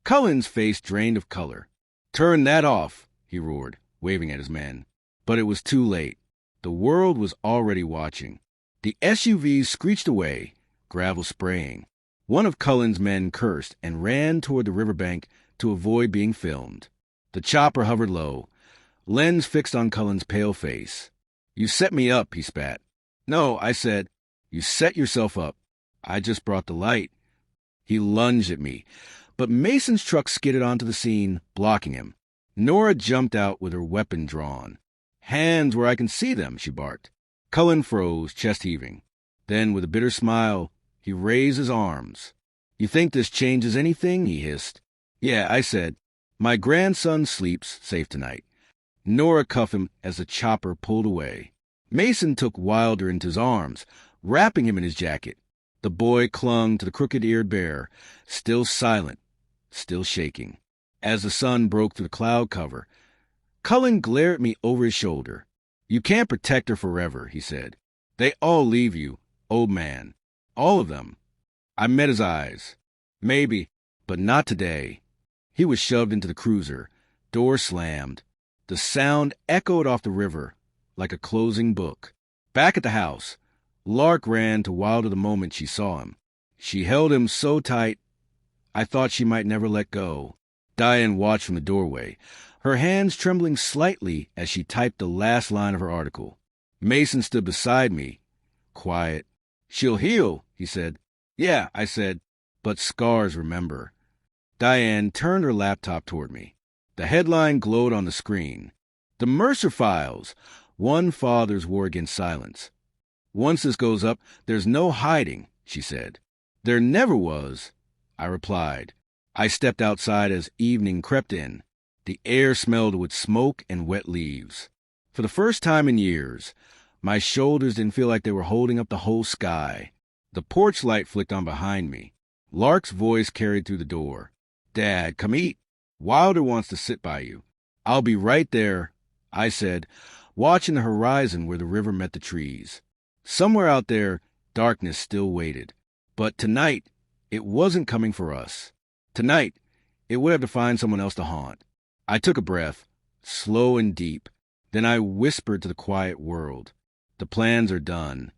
[SPEAKER 1] Cullen's face drained of color. "Turn that off," he roared, waving at his men. But it was too late. The world was already watching. The SUVs screeched away, gravel spraying. One of Cullen's men cursed and ran toward the riverbank to avoid being filmed. The chopper hovered low, lens fixed on Cullen's pale face. "You set me up," he spat. "No," I said. "You set yourself up. I just brought the light." He lunged at me, but Mason's truck skidded onto the scene, blocking him. Nora jumped out with her weapon drawn. "Hands where I can see them," she barked. Cullen froze, chest heaving. Then, with a bitter smile, he raised his arms. "You think this changes anything?" he hissed. "Yeah," I said. "My grandson sleeps safe tonight." Nora cuffed him as the chopper pulled away. Mason took Wilder into his arms, wrapping him in his jacket. The boy clung to the crooked-eared bear, still silent, still shaking. As the sun broke through the cloud cover, Cullen glared at me over his shoulder. "You can't protect her forever," he said. "They all leave you, old man. All of them." I met his eyes. "Maybe, but not today." He was shoved into the cruiser. Door slammed. The sound echoed off the river like a closing book. Back at the house, Lark ran to Wilder the moment she saw him. She held him so tight, I thought she might never let go. Diane watched from the doorway, her hands trembling slightly as she typed the last line of her article. Mason stood beside me, quiet. "She'll heal," he said. "Yeah," I said, "but scars remember." Diane turned her laptop toward me. The headline glowed on the screen. "The Mercer Files. One father's war against silence." "Once this goes up, there's no hiding," she said. "There never was," I replied. I stepped outside as evening crept in. The air smelled with smoke and wet leaves. For the first time in years, my shoulders didn't feel like they were holding up the whole sky. The porch light flicked on behind me. Lark's voice carried through the door. "Dad, come eat. Wilder wants to sit by you." "I'll be right there," I said, watching the horizon where the river met the trees. Somewhere out there, Darkness still waited. But tonight, it wasn't coming for us. Tonight, it would have to find someone else to haunt. I took a breath, slow and deep. Then I whispered to the quiet world, "The plans are done."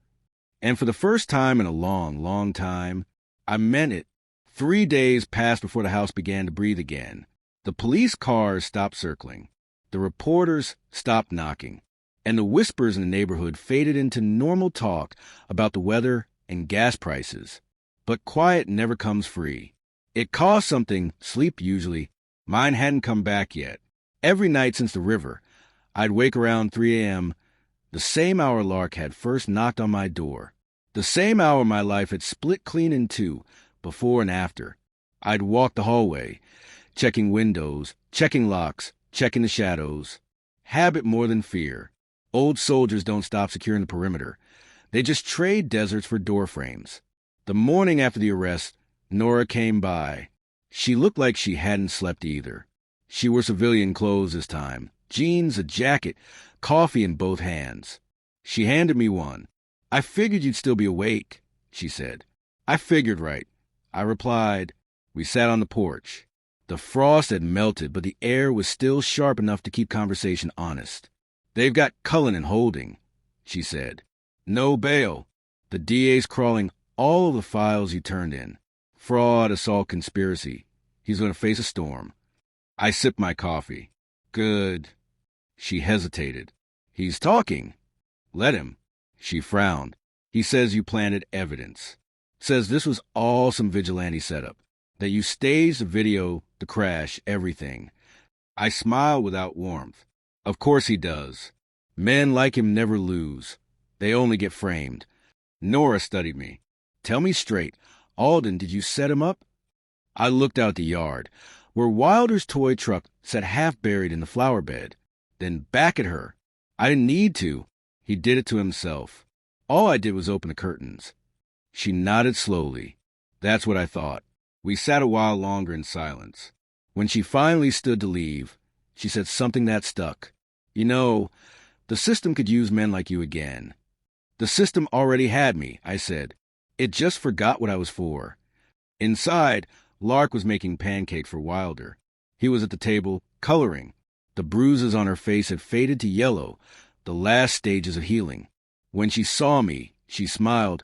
[SPEAKER 1] And for the first time in a long, long time, I meant it. 3 days passed before the house began to breathe again. The police cars stopped circling. The reporters stopped knocking. And the whispers in the neighborhood faded into normal talk about the weather and gas prices. But quiet never comes free. It costs something, sleep usually. Mine hadn't come back yet. Every night since the river, I'd wake around 3 a.m., the same hour Lark had first knocked on my door. The same hour my life had split clean in two, before and after. I'd walk the hallway, checking windows, checking locks, checking the shadows. Habit more than fear. Old soldiers don't stop securing the perimeter. They just trade deserts for door frames. The morning after the arrest, Nora came by. She looked like she hadn't slept either. She wore civilian clothes this time, jeans, a jacket, coffee in both hands. She handed me one. "I figured you'd still be awake," she said. "I figured right," I replied. We sat on the porch. The frost had melted, but the air was still sharp enough to keep conversation honest. "They've got Cullen in holding," she said. "No bail. The DA's crawling all of the files he turned in. Fraud, assault, conspiracy. He's going to face a storm." I sipped my coffee. "Good." She hesitated. "He's talking." "Let him." She frowned. "He says you planted evidence. Says this was all some vigilante setup. That you staged the video, the crash, everything." I smiled without warmth. "Of course he does. Men like him never lose. They only get framed." Nora studied me. "Tell me straight. Alden, did you set him up?" I looked out the yard, where Wilder's toy truck sat half buried in the flower bed. Then back at her. "I didn't need to. He did it to himself. All I did was open the curtains." She nodded slowly. "That's what I thought." We sat a while longer in silence. When she finally stood to leave, she said something that stuck. "You know, the system could use men like you again." "The system already had me," I said. "It just forgot what I was for." Inside, Lark was making pancakes for Wilder. He was at the table, coloring. The bruises on her face had faded to yellow, the last stages of healing. When she saw me, she smiled.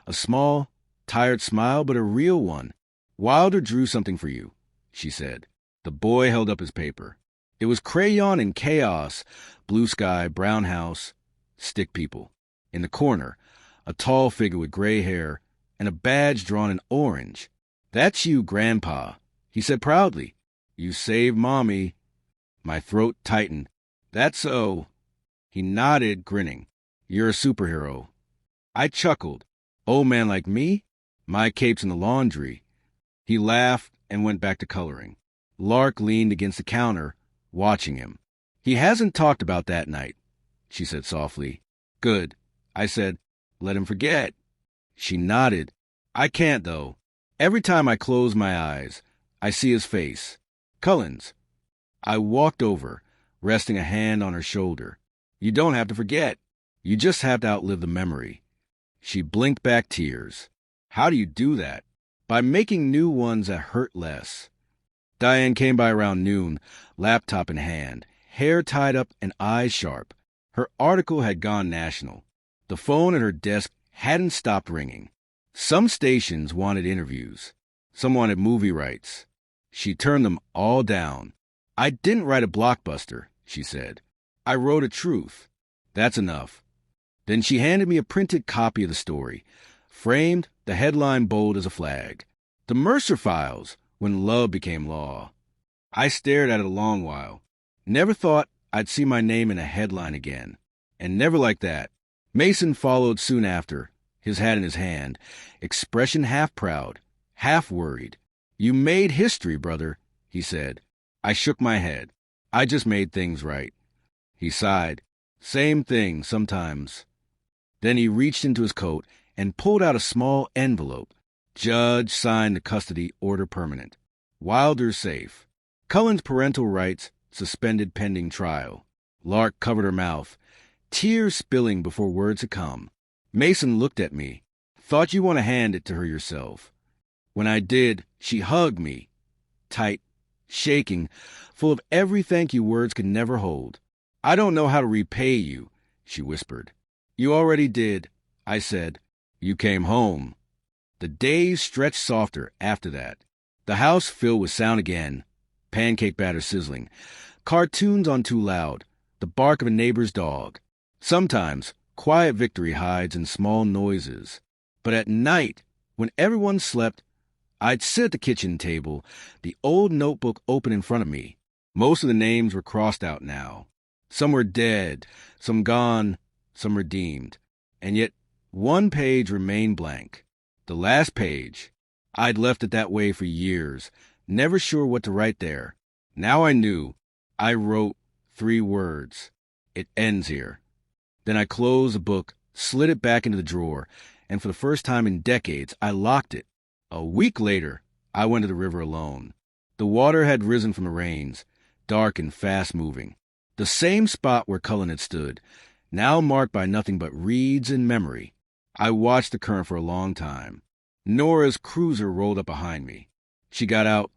[SPEAKER 1] A small, tired smile, but a real one. "Wilder drew something for you," she said. The boy held up his paper. It was crayon and chaos, blue sky, brown house, stick people. In the corner, a tall figure with gray hair and a badge drawn in orange. "That's you, Grandpa," he said proudly. "You saved Mommy." My throat tightened. "That's so." He nodded, grinning. "You're a superhero." I chuckled. "Old man like me? My cape's in the laundry." He laughed and went back to coloring. Lark leaned against the counter, watching him. "He hasn't talked about that night," she said softly. "Good." I said, "Let him forget." She nodded. "I can't, though. Every time I close my eyes, I see his face. Cullen's." I walked over, resting a hand on her shoulder. "You don't have to forget. You just have to outlive the memory." She blinked back tears. "How do you do that?" "By making new ones that hurt less." Diane came by around noon, laptop in hand, hair tied up and eyes sharp. Her article had gone national. The phone at her desk hadn't stopped ringing. Some stations wanted interviews. Some wanted movie rights. She turned them all down. "I didn't write a blockbuster," she said. "I wrote a truth. That's enough." Then she handed me a printed copy of the story, framed, the headline bold as a flag. "The Mercer Files, When Love Became Law." I stared at it a long while. Never thought I'd see my name in a headline again. And never like that. Mason followed soon after, his hat in his hand, expression half proud, half worried. "You made history, brother," he said. I shook my head. "I just made things right." He sighed. "Same thing, sometimes." Then he reached into his coat and pulled out a small envelope. "Judge signed the custody order permanent. Wilder's safe. Cullen's parental rights suspended pending trial." Lark covered her mouth, tears spilling before words had come. Mason looked at me. Thought you want to hand it to her yourself. When I did, she hugged me, tight, shaking, full of every thank you words could never hold. I don't know how to repay you, she whispered. You already did, I said. You came home. The days stretched softer after that. The house filled with sound again, pancake batter sizzling, cartoons on too loud, the bark of a neighbor's dog. Sometimes, quiet victory hides in small noises. But at night, when everyone slept, I'd sit at the kitchen table, the old notebook open in front of me. Most of the names were crossed out now. Some were dead, some gone, some redeemed. And yet, one page remained blank. The last page. I'd left it that way for years, never sure what to write there. Now I knew. I wrote 3 words. It ends here. Then I closed the book, slid it back into the drawer, and for the first time in decades, I locked it. A week later, I went to the river alone. The water had risen from the rains, dark and fast-moving. The same spot where Cullen had stood, now marked by nothing but reeds and memory. I watched the current for a long time. Nora's cruiser rolled up behind me. She got out,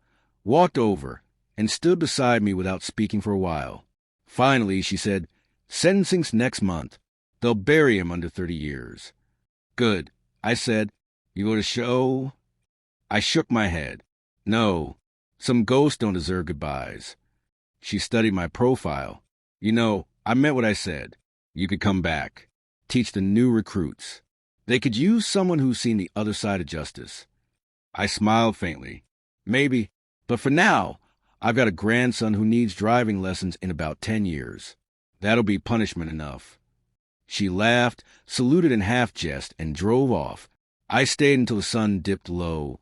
[SPEAKER 1] walked over, and stood beside me without speaking for a while. Finally, she said, "Sentencing's next month. They'll bury him under 30 years. Good, I said. You go to show? I shook my head. No, some ghosts don't deserve goodbyes. She studied my profile. You know, I meant what I said. You could come back. Teach the new recruits. They could use someone who's seen the other side of justice. I smiled faintly. Maybe, but for now, I've got a grandson who needs driving lessons in about 10 years. That'll be punishment enough. She laughed, saluted in half-jest, and drove off. I stayed until the sun dipped low,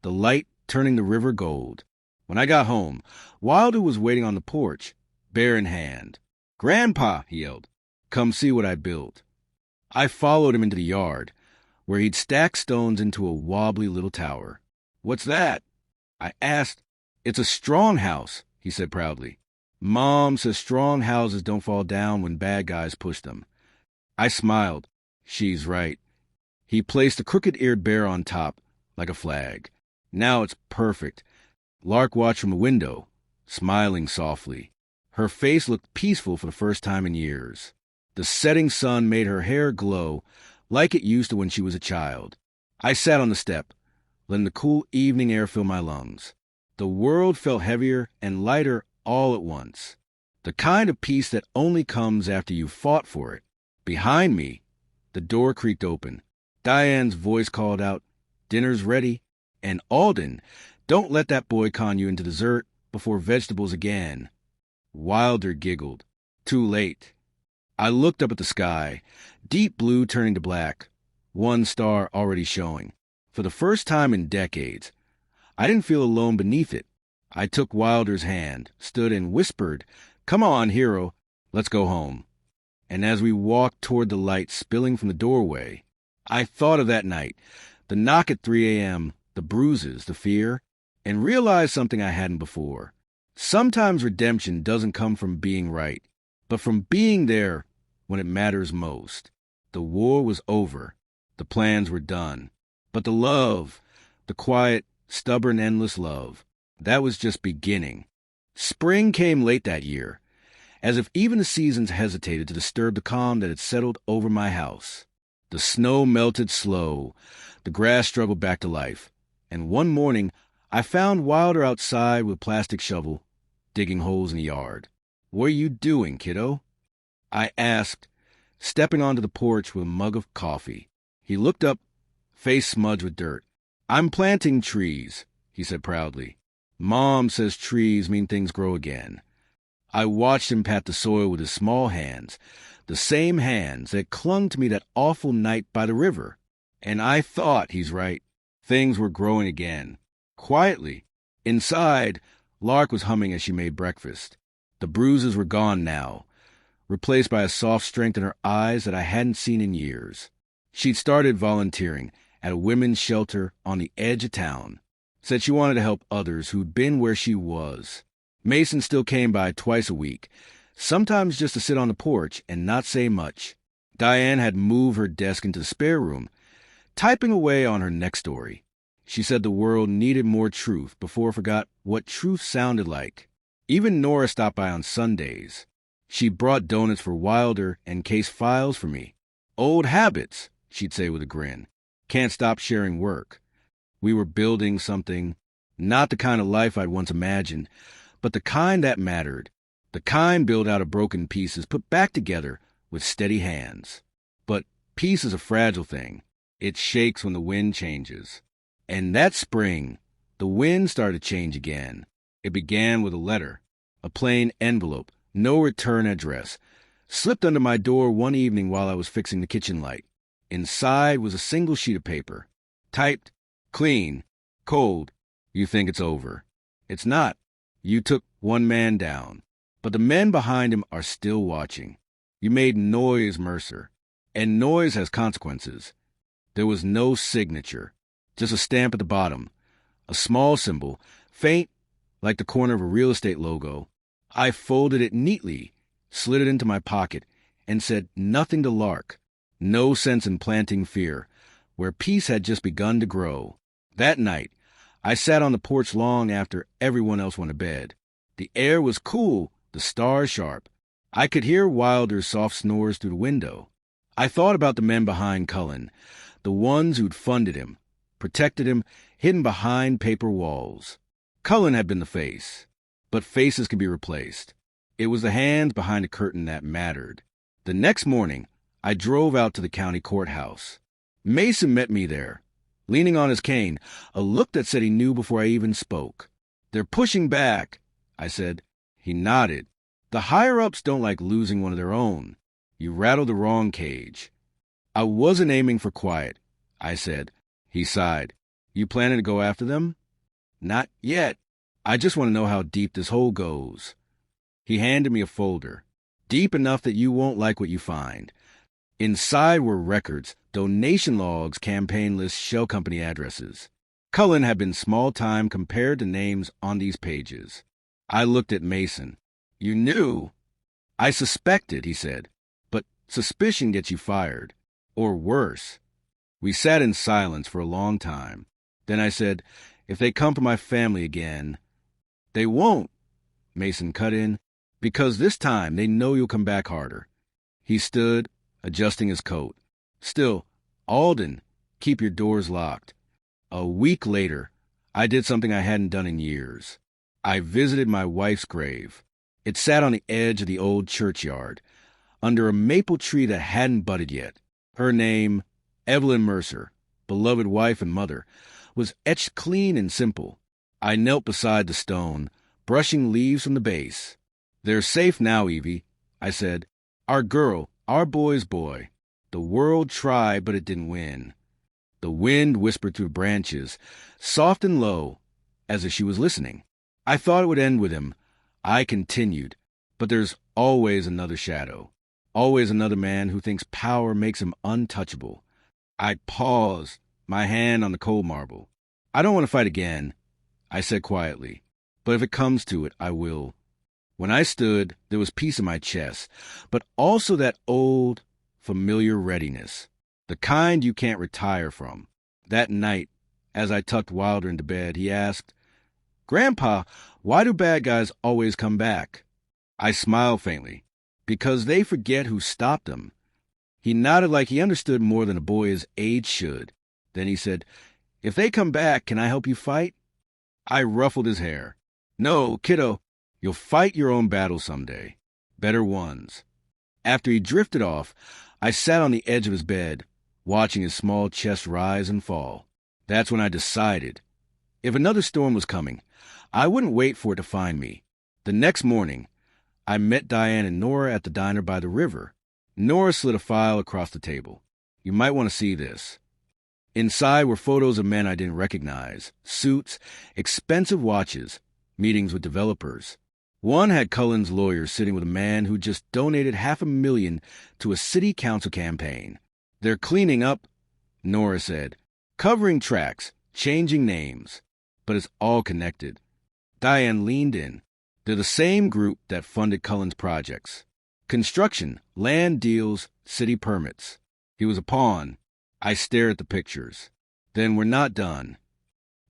[SPEAKER 1] the light turning the river gold. When I got home, Wilder was waiting on the porch, bear in hand. "Grandpa," he yelled, "come see what I built." I followed him into the yard, where he'd stacked stones into a wobbly little tower. "What's that?" I asked. "It's a strong house," he said proudly. "Mom says strong houses don't fall down when bad guys push them." I smiled. She's right. He placed a crooked-eared bear on top, like a flag. Now it's perfect. Lark watched from the window, smiling softly. Her face looked peaceful for the first time in years. The setting sun made her hair glow, like it used to when she was a child. I sat on the step, letting the cool evening air fill my lungs. The world felt heavier and lighter all at once. The kind of peace that only comes after you've fought for it. Behind me, the door creaked open. Diane's voice called out, "Dinner's ready." And Alden, "Don't let that boy con you into dessert before vegetables again." Wilder giggled. Too late. I looked up at the sky, deep blue turning to black, one star already showing. For the first time in decades, I didn't feel alone beneath it. I took Wilder's hand, stood and whispered, "Come on, hero, let's go home." And as we walked toward the light spilling from the doorway, I thought of that night, the knock at 3 a.m., the bruises, the fear, and realized something I hadn't before. Sometimes redemption doesn't come from being right, but from being there when it matters most. The war was over. The plans were done. But the love, the quiet, stubborn, endless love, that was just beginning. Spring came late that year, as if even the seasons hesitated to disturb the calm that had settled over my house. The snow melted slow, the grass struggled back to life, and one morning I found Wilder outside with a plastic shovel, digging holes in the yard. "What are you doing, kiddo?" I asked, stepping onto the porch with a mug of coffee. He looked up, face smudged with dirt. "I'm planting trees," he said proudly. "Mom says trees mean things grow again." I watched him pat the soil with his small hands, the same hands that clung to me that awful night by the river. And I thought, he's right, things were growing again. Quietly. Inside, Lark was humming as she made breakfast. The bruises were gone now, replaced by a soft strength in her eyes that I hadn't seen in years. She'd started volunteering at a women's shelter on the edge of town. Said she wanted to help others who'd been where she was. Mason still came by twice a week, sometimes just to sit on the porch and not say much. Diane had moved her desk into the spare room, typing away on her next story. She said the world needed more truth before I forgot what truth sounded like. Even Nora stopped by on Sundays. She brought donuts for Wilder and case files for me. Old habits, she'd say with a grin. Can't stop sharing work. We were building something, not the kind of life I'd once imagined, but the kind that mattered. The kind built out of broken pieces put back together with steady hands. But peace is a fragile thing. It shakes when the wind changes. And that spring, the wind started to change again. It began with a letter, a plain envelope, no return address, slipped under my door one evening while I was fixing the kitchen light. Inside was a single sheet of paper, typed, clean, cold. You think it's over. It's not. You took one man down, but the men behind him are still watching. You made noise, Mercer, and noise has consequences. There was no signature, just a stamp at the bottom, a small symbol, faint, like the corner of a real estate logo. I folded it neatly, slid it into my pocket, and said nothing to Lark. No sense in planting fear, where peace had just begun to grow. That night, I sat on the porch long after everyone else went to bed. The air was cool, the stars sharp. I could hear Wilder's soft snores through the window. I thought about the men behind Cullen, the ones who'd funded him, protected him, hidden behind paper walls. Cullen had been the face, but faces could be replaced. It was the hands behind the curtain that mattered. The next morning, I drove out to the county courthouse. Mason met me there, leaning on his cane, a look that said he knew before I even spoke. They're pushing back, I said. He nodded. The higher-ups don't like losing one of their own. You rattled the wrong cage. I wasn't aiming for quiet, I said. He sighed. You planning to go after them? Not yet. I just want to know how deep this hole goes. He handed me a folder. Deep enough that you won't like what you find. Inside were records, donation logs, campaign lists, shell company addresses. Cullen had been small-time compared to names on these pages. I looked at Mason. You knew? I suspected, he said. But suspicion gets you fired. Or worse. We sat in silence for a long time. Then I said, if they come for my family again... They won't, Mason cut in, because this time they know you'll come back harder. He stood, adjusting his coat. Still, Alden, keep your doors locked. A week later, I did something I hadn't done in years. I visited my wife's grave. It sat on the edge of the old churchyard, under a maple tree that hadn't budded yet. Her name, Evelyn Mercer, beloved wife and mother, was etched clean and simple. I knelt beside the stone, brushing leaves from the base. They're safe now, Evie, I said. Our girl, our boy's boy. The world tried, but it didn't win. The wind whispered through branches, soft and low, as if she was listening. I thought it would end with him. I continued, but there's always another shadow, always another man who thinks power makes him untouchable. I paused, my hand on the cold marble. I don't want to fight again, I said quietly, but if it comes to it, I will. When I stood, there was peace in my chest, but also that old, familiar readiness, the kind you can't retire from. That night, as I tucked Wilder into bed, he asked, Grandpa, why do bad guys always come back? I smiled faintly. Because they forget who stopped them. He nodded like he understood more than a boy his age should. Then he said, if they come back, can I help you fight? I ruffled his hair. No, kiddo, you'll fight your own battles someday. Better ones. After he drifted off, I sat on the edge of his bed, watching his small chest rise and fall. That's when I decided. If another storm was coming, I wouldn't wait for it to find me. The next morning, I met Diane and Nora at the diner by the river. Nora slid a file across the table. You might want to see this. Inside were photos of men I didn't recognize, suits, expensive watches, meetings with developers. One had Cullen's lawyer sitting with a man who just donated $500,000 to a city council campaign. They're cleaning up, Nora said, covering tracks, changing names. But it's all connected. Diane leaned in. They're the same group that funded Cullen's projects. Construction, land deals, city permits. He was a pawn. I stare at the pictures. Then we're not done.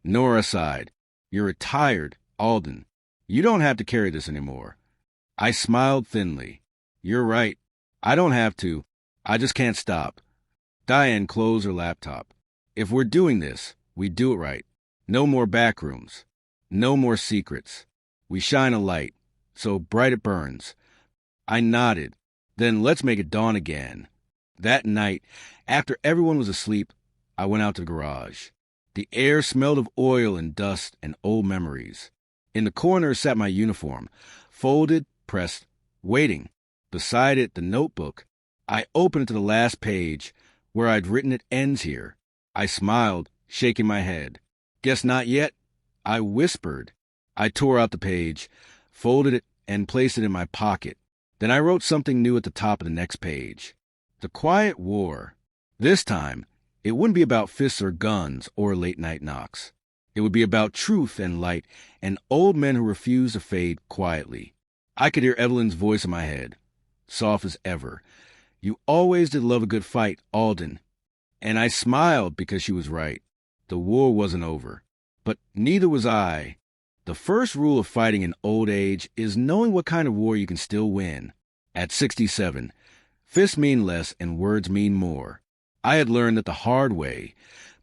[SPEAKER 1] Nora sighed. You're retired, Alden. You don't have to carry this anymore. I smiled thinly. You're right. I don't have to. I just can't stop. Diane closed her laptop. If we're doing this, we do it right. No more backrooms. No more secrets. We shine a light, so bright it burns. I nodded. Then let's make it dawn again. That night, after everyone was asleep, I went out to the garage. The air smelled of oil and dust and old memories. In the corner sat my uniform, folded, pressed, waiting. Beside it, the notebook. I opened it to the last page, where I'd written "It ends here." I smiled, shaking my head. Guess not yet? I whispered. I tore out the page, folded it, and placed it in my pocket. Then I wrote something new at the top of the next page. The Quiet War. This time, it wouldn't be about fists or guns or late-night knocks. It would be about truth and light and old men who refuse to fade quietly. I could hear Evelyn's voice in my head, soft as ever. You always did love a good fight, Alden. And I smiled because she was right. The war wasn't over. But neither was I. The first rule of fighting in old age is knowing what kind of war you can still win. At 67, fists mean less and words mean more. I had learned that the hard way,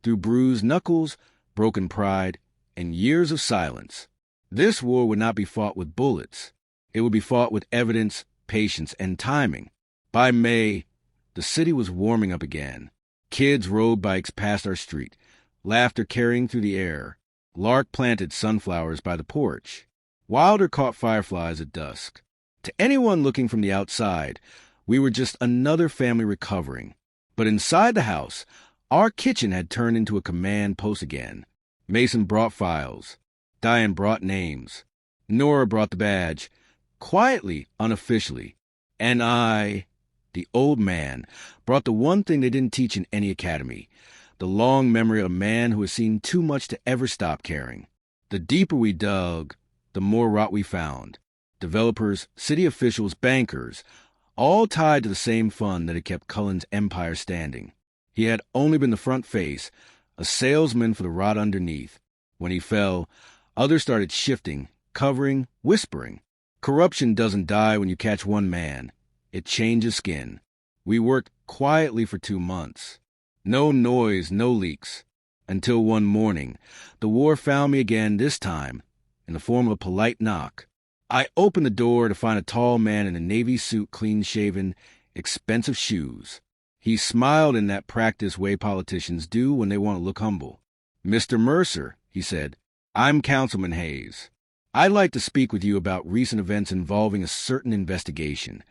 [SPEAKER 1] through bruised knuckles, broken pride, and years of silence. This war would not be fought with bullets. It would be fought with evidence, patience, and timing. By May, the city was warming up again. Kids rode bikes past our street, laughter carrying through the air. Lark planted sunflowers by the porch. Wilder caught fireflies at dusk. To anyone looking from the outside, we were just another family recovering. But inside the house, our kitchen had turned into a command post again. Mason brought files. Diane brought names. Nora brought the badge, quietly, unofficially. And I, the old man, brought the one thing they didn't teach in any academy, the long memory of a man who has seen too much to ever stop caring. The deeper we dug, the more rot we found. Developers, city officials, bankers, all tied to the same fund that had kept Cullen's empire standing. He had only been the front face, a salesman for the rot underneath. When he fell, others started shifting, covering, whispering. Corruption doesn't die when you catch one man. It changes skin. We worked quietly for 2 months. No noise, no leaks. Until one morning, the war found me again, this time in the form of a polite knock. I opened the door to find a tall man in a navy suit, clean-shaven, expensive shoes. He smiled in that practiced way politicians do when they want to look humble. "Mr. Mercer," he said, "I'm Councilman Hayes. I'd like to speak with you about recent events involving a certain investigation."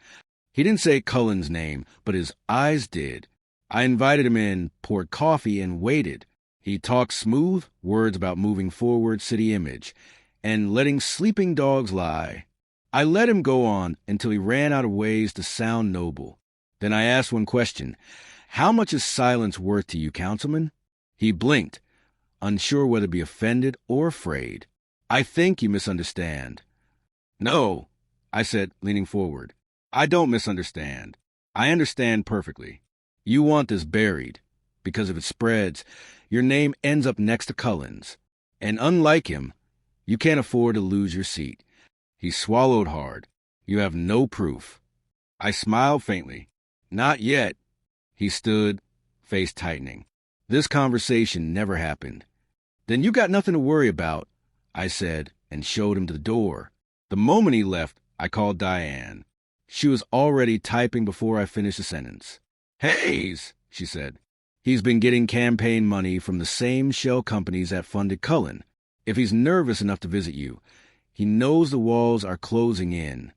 [SPEAKER 1] He didn't say Cullen's name, but his eyes did. I invited him in, poured coffee, and waited. He talked smooth, words about moving forward city image, and letting sleeping dogs lie. I let him go on until he ran out of ways to sound noble. Then I asked one question. "How much is silence worth to you, Councilman?" He blinked, unsure whether to be offended or afraid. "I think you misunderstand." "No," I said, leaning forward. "I don't misunderstand. I understand perfectly. You want this buried, because if it spreads, your name ends up next to Cullen's. And unlike him, you can't afford to lose your seat." He swallowed hard. "You have no proof." I smiled faintly. "Not yet." He stood, face tightening. This conversation never happened. "Then you got nothing to worry about," I said, and showed him to the door. The moment he left, I called Diane. She was already typing before I finished the sentence. "Hayes," she said. "He's been getting campaign money from the same shell companies that funded Cullen. If he's nervous enough to visit you, he knows the walls are closing in."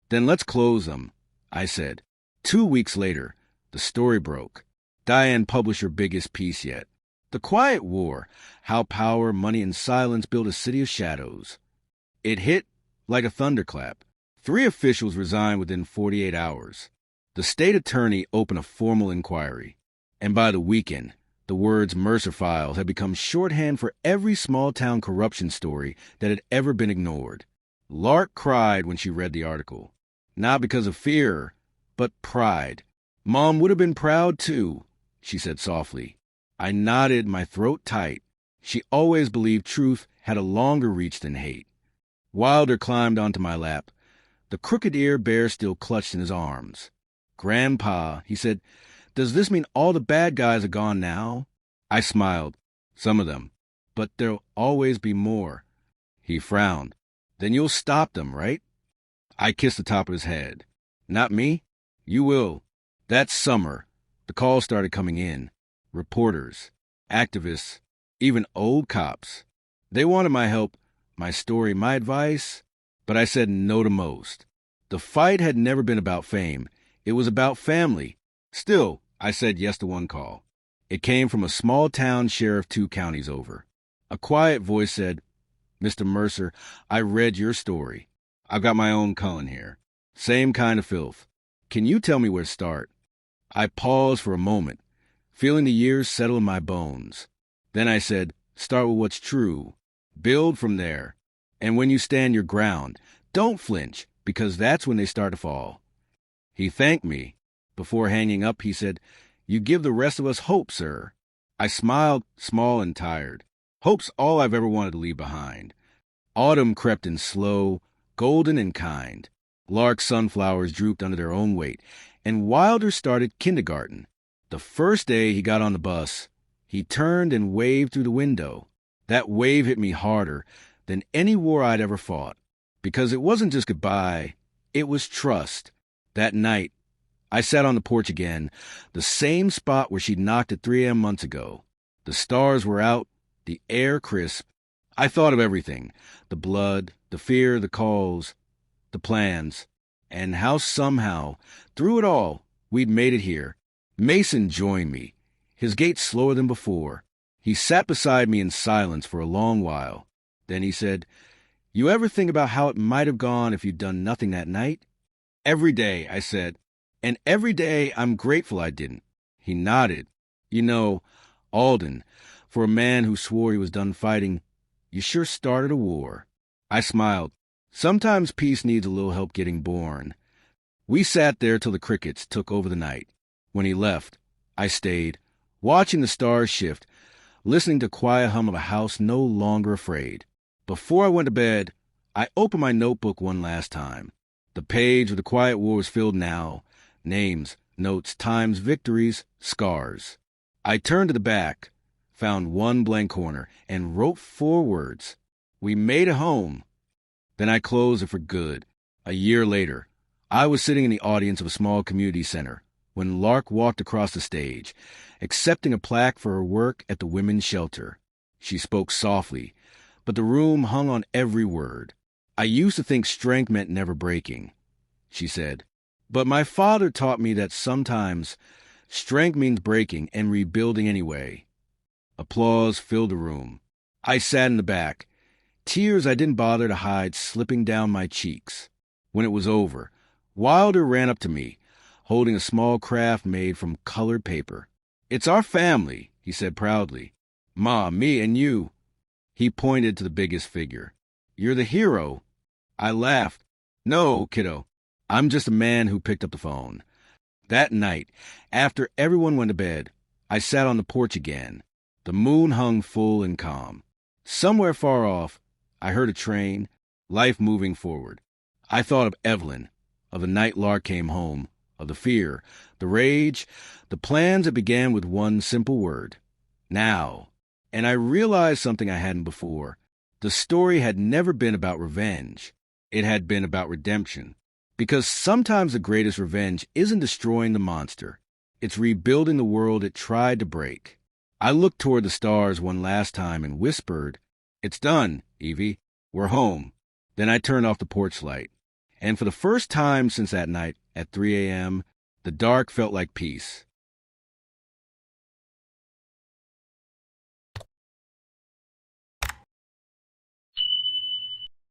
[SPEAKER 1] "Then let's close them," I said. 2 weeks later, the story broke. Diane published her biggest piece yet. The Quiet War, How Power, Money, and Silence Built a City of Shadows. It hit like a thunderclap. 3 officials resigned within 48 hours. The state attorney opened a formal inquiry. And by the weekend, the words Mercer Files had become shorthand for every small-town corruption story that had ever been ignored. Lark cried when she read the article. Not because of fear, but pride. Mom would have been proud, too. she said softly. I nodded, my throat tight. She always believed truth had a longer reach than hate. Wilder climbed onto my lap. The crooked ear bear still clutched in his arms. Grandpa, he said, does this mean all the bad guys are gone now? I smiled. Some of them. But there'll always be more. He frowned. Then you'll stop them, right? I kissed the top of his head. Not me. You will. That summer, the calls started coming in. Reporters, activists, even old cops. They wanted my help, my story, my advice, but I said no to most. The fight had never been about fame. It was about family. Still, I said yes to one call. It came from a small-town sheriff 2 counties over. A quiet voice said, Mr. Mercer, I read your story. I've got my own Cullen here. Same kind of filth. Can you tell me where to start? I paused for a moment, feeling the years settle in my bones. Then I said, start with what's true. Build from there. And when you stand your ground, don't flinch, because that's when they start to fall. He thanked me. Before hanging up, he said, you give the rest of us hope, sir. I smiled, small and tired. Hope's all I've ever wanted to leave behind. Autumn crept in slow, golden and kind. Lark sunflowers drooped under their own weight, and Wilder started kindergarten. The first day he got on the bus, he turned and waved through the window. That wave hit me harder than any war I'd ever fought, because it wasn't just goodbye, it was trust. That night, I sat on the porch again, the same spot where she'd knocked at 3 a.m. months ago. The stars were out, the air crisp. I thought of everything, the blood, the fear, the calls, the plans, and how somehow, through it all, we'd made it here. Mason joined me, his gait slower than before. He sat beside me in silence for a long while. Then he said, you ever think about how it might have gone if you'd done nothing that night? Every day, I said, and every day I'm grateful I didn't. He nodded. You know, Alden, for a man who swore he was done fighting, you sure started a war. I smiled. Sometimes peace needs a little help getting born. We sat there till the crickets took over the night. When he left, I stayed, watching the stars shift, listening to quiet hum of a house no longer afraid. Before I went to bed, I opened my notebook one last time. The page of the quiet war was filled now. Names, notes, times, victories, scars. I turned to the back, found one blank corner, and wrote 4 words. We made it home. Then I closed it for good. A year later, I was sitting in the audience of a small community center when Lark walked across the stage, accepting a plaque for her work at the women's shelter. She spoke softly, but the room hung on every word. I used to think strength meant never breaking, she said. But my father taught me that sometimes strength means breaking and rebuilding anyway. Applause filled the room. I sat in the back, tears I didn't bother to hide slipping down my cheeks. When it was over, Wilder ran up to me, holding a small craft made from colored paper. It's our family, he said proudly. Ma, me, and you. He pointed to the biggest figure. You're the hero. I laughed. No, kiddo. I'm just a man who picked up the phone. That night, after everyone went to bed, I sat on the porch again. The moon hung full and calm. Somewhere far off, I heard a train, life moving forward. I thought of Evelyn, of the night Lark came home, of the fear, the rage, the plans that began with one simple word. Now. And I realized something I hadn't before. The story had never been about revenge. It had been about redemption. Because sometimes the greatest revenge isn't destroying the monster. It's rebuilding the world it tried to break. I looked toward the stars one last time and whispered, It's done, Evie. We're home. Then I turned off the porch light. And for the first time since that night at 3 a.m., the dark felt like peace.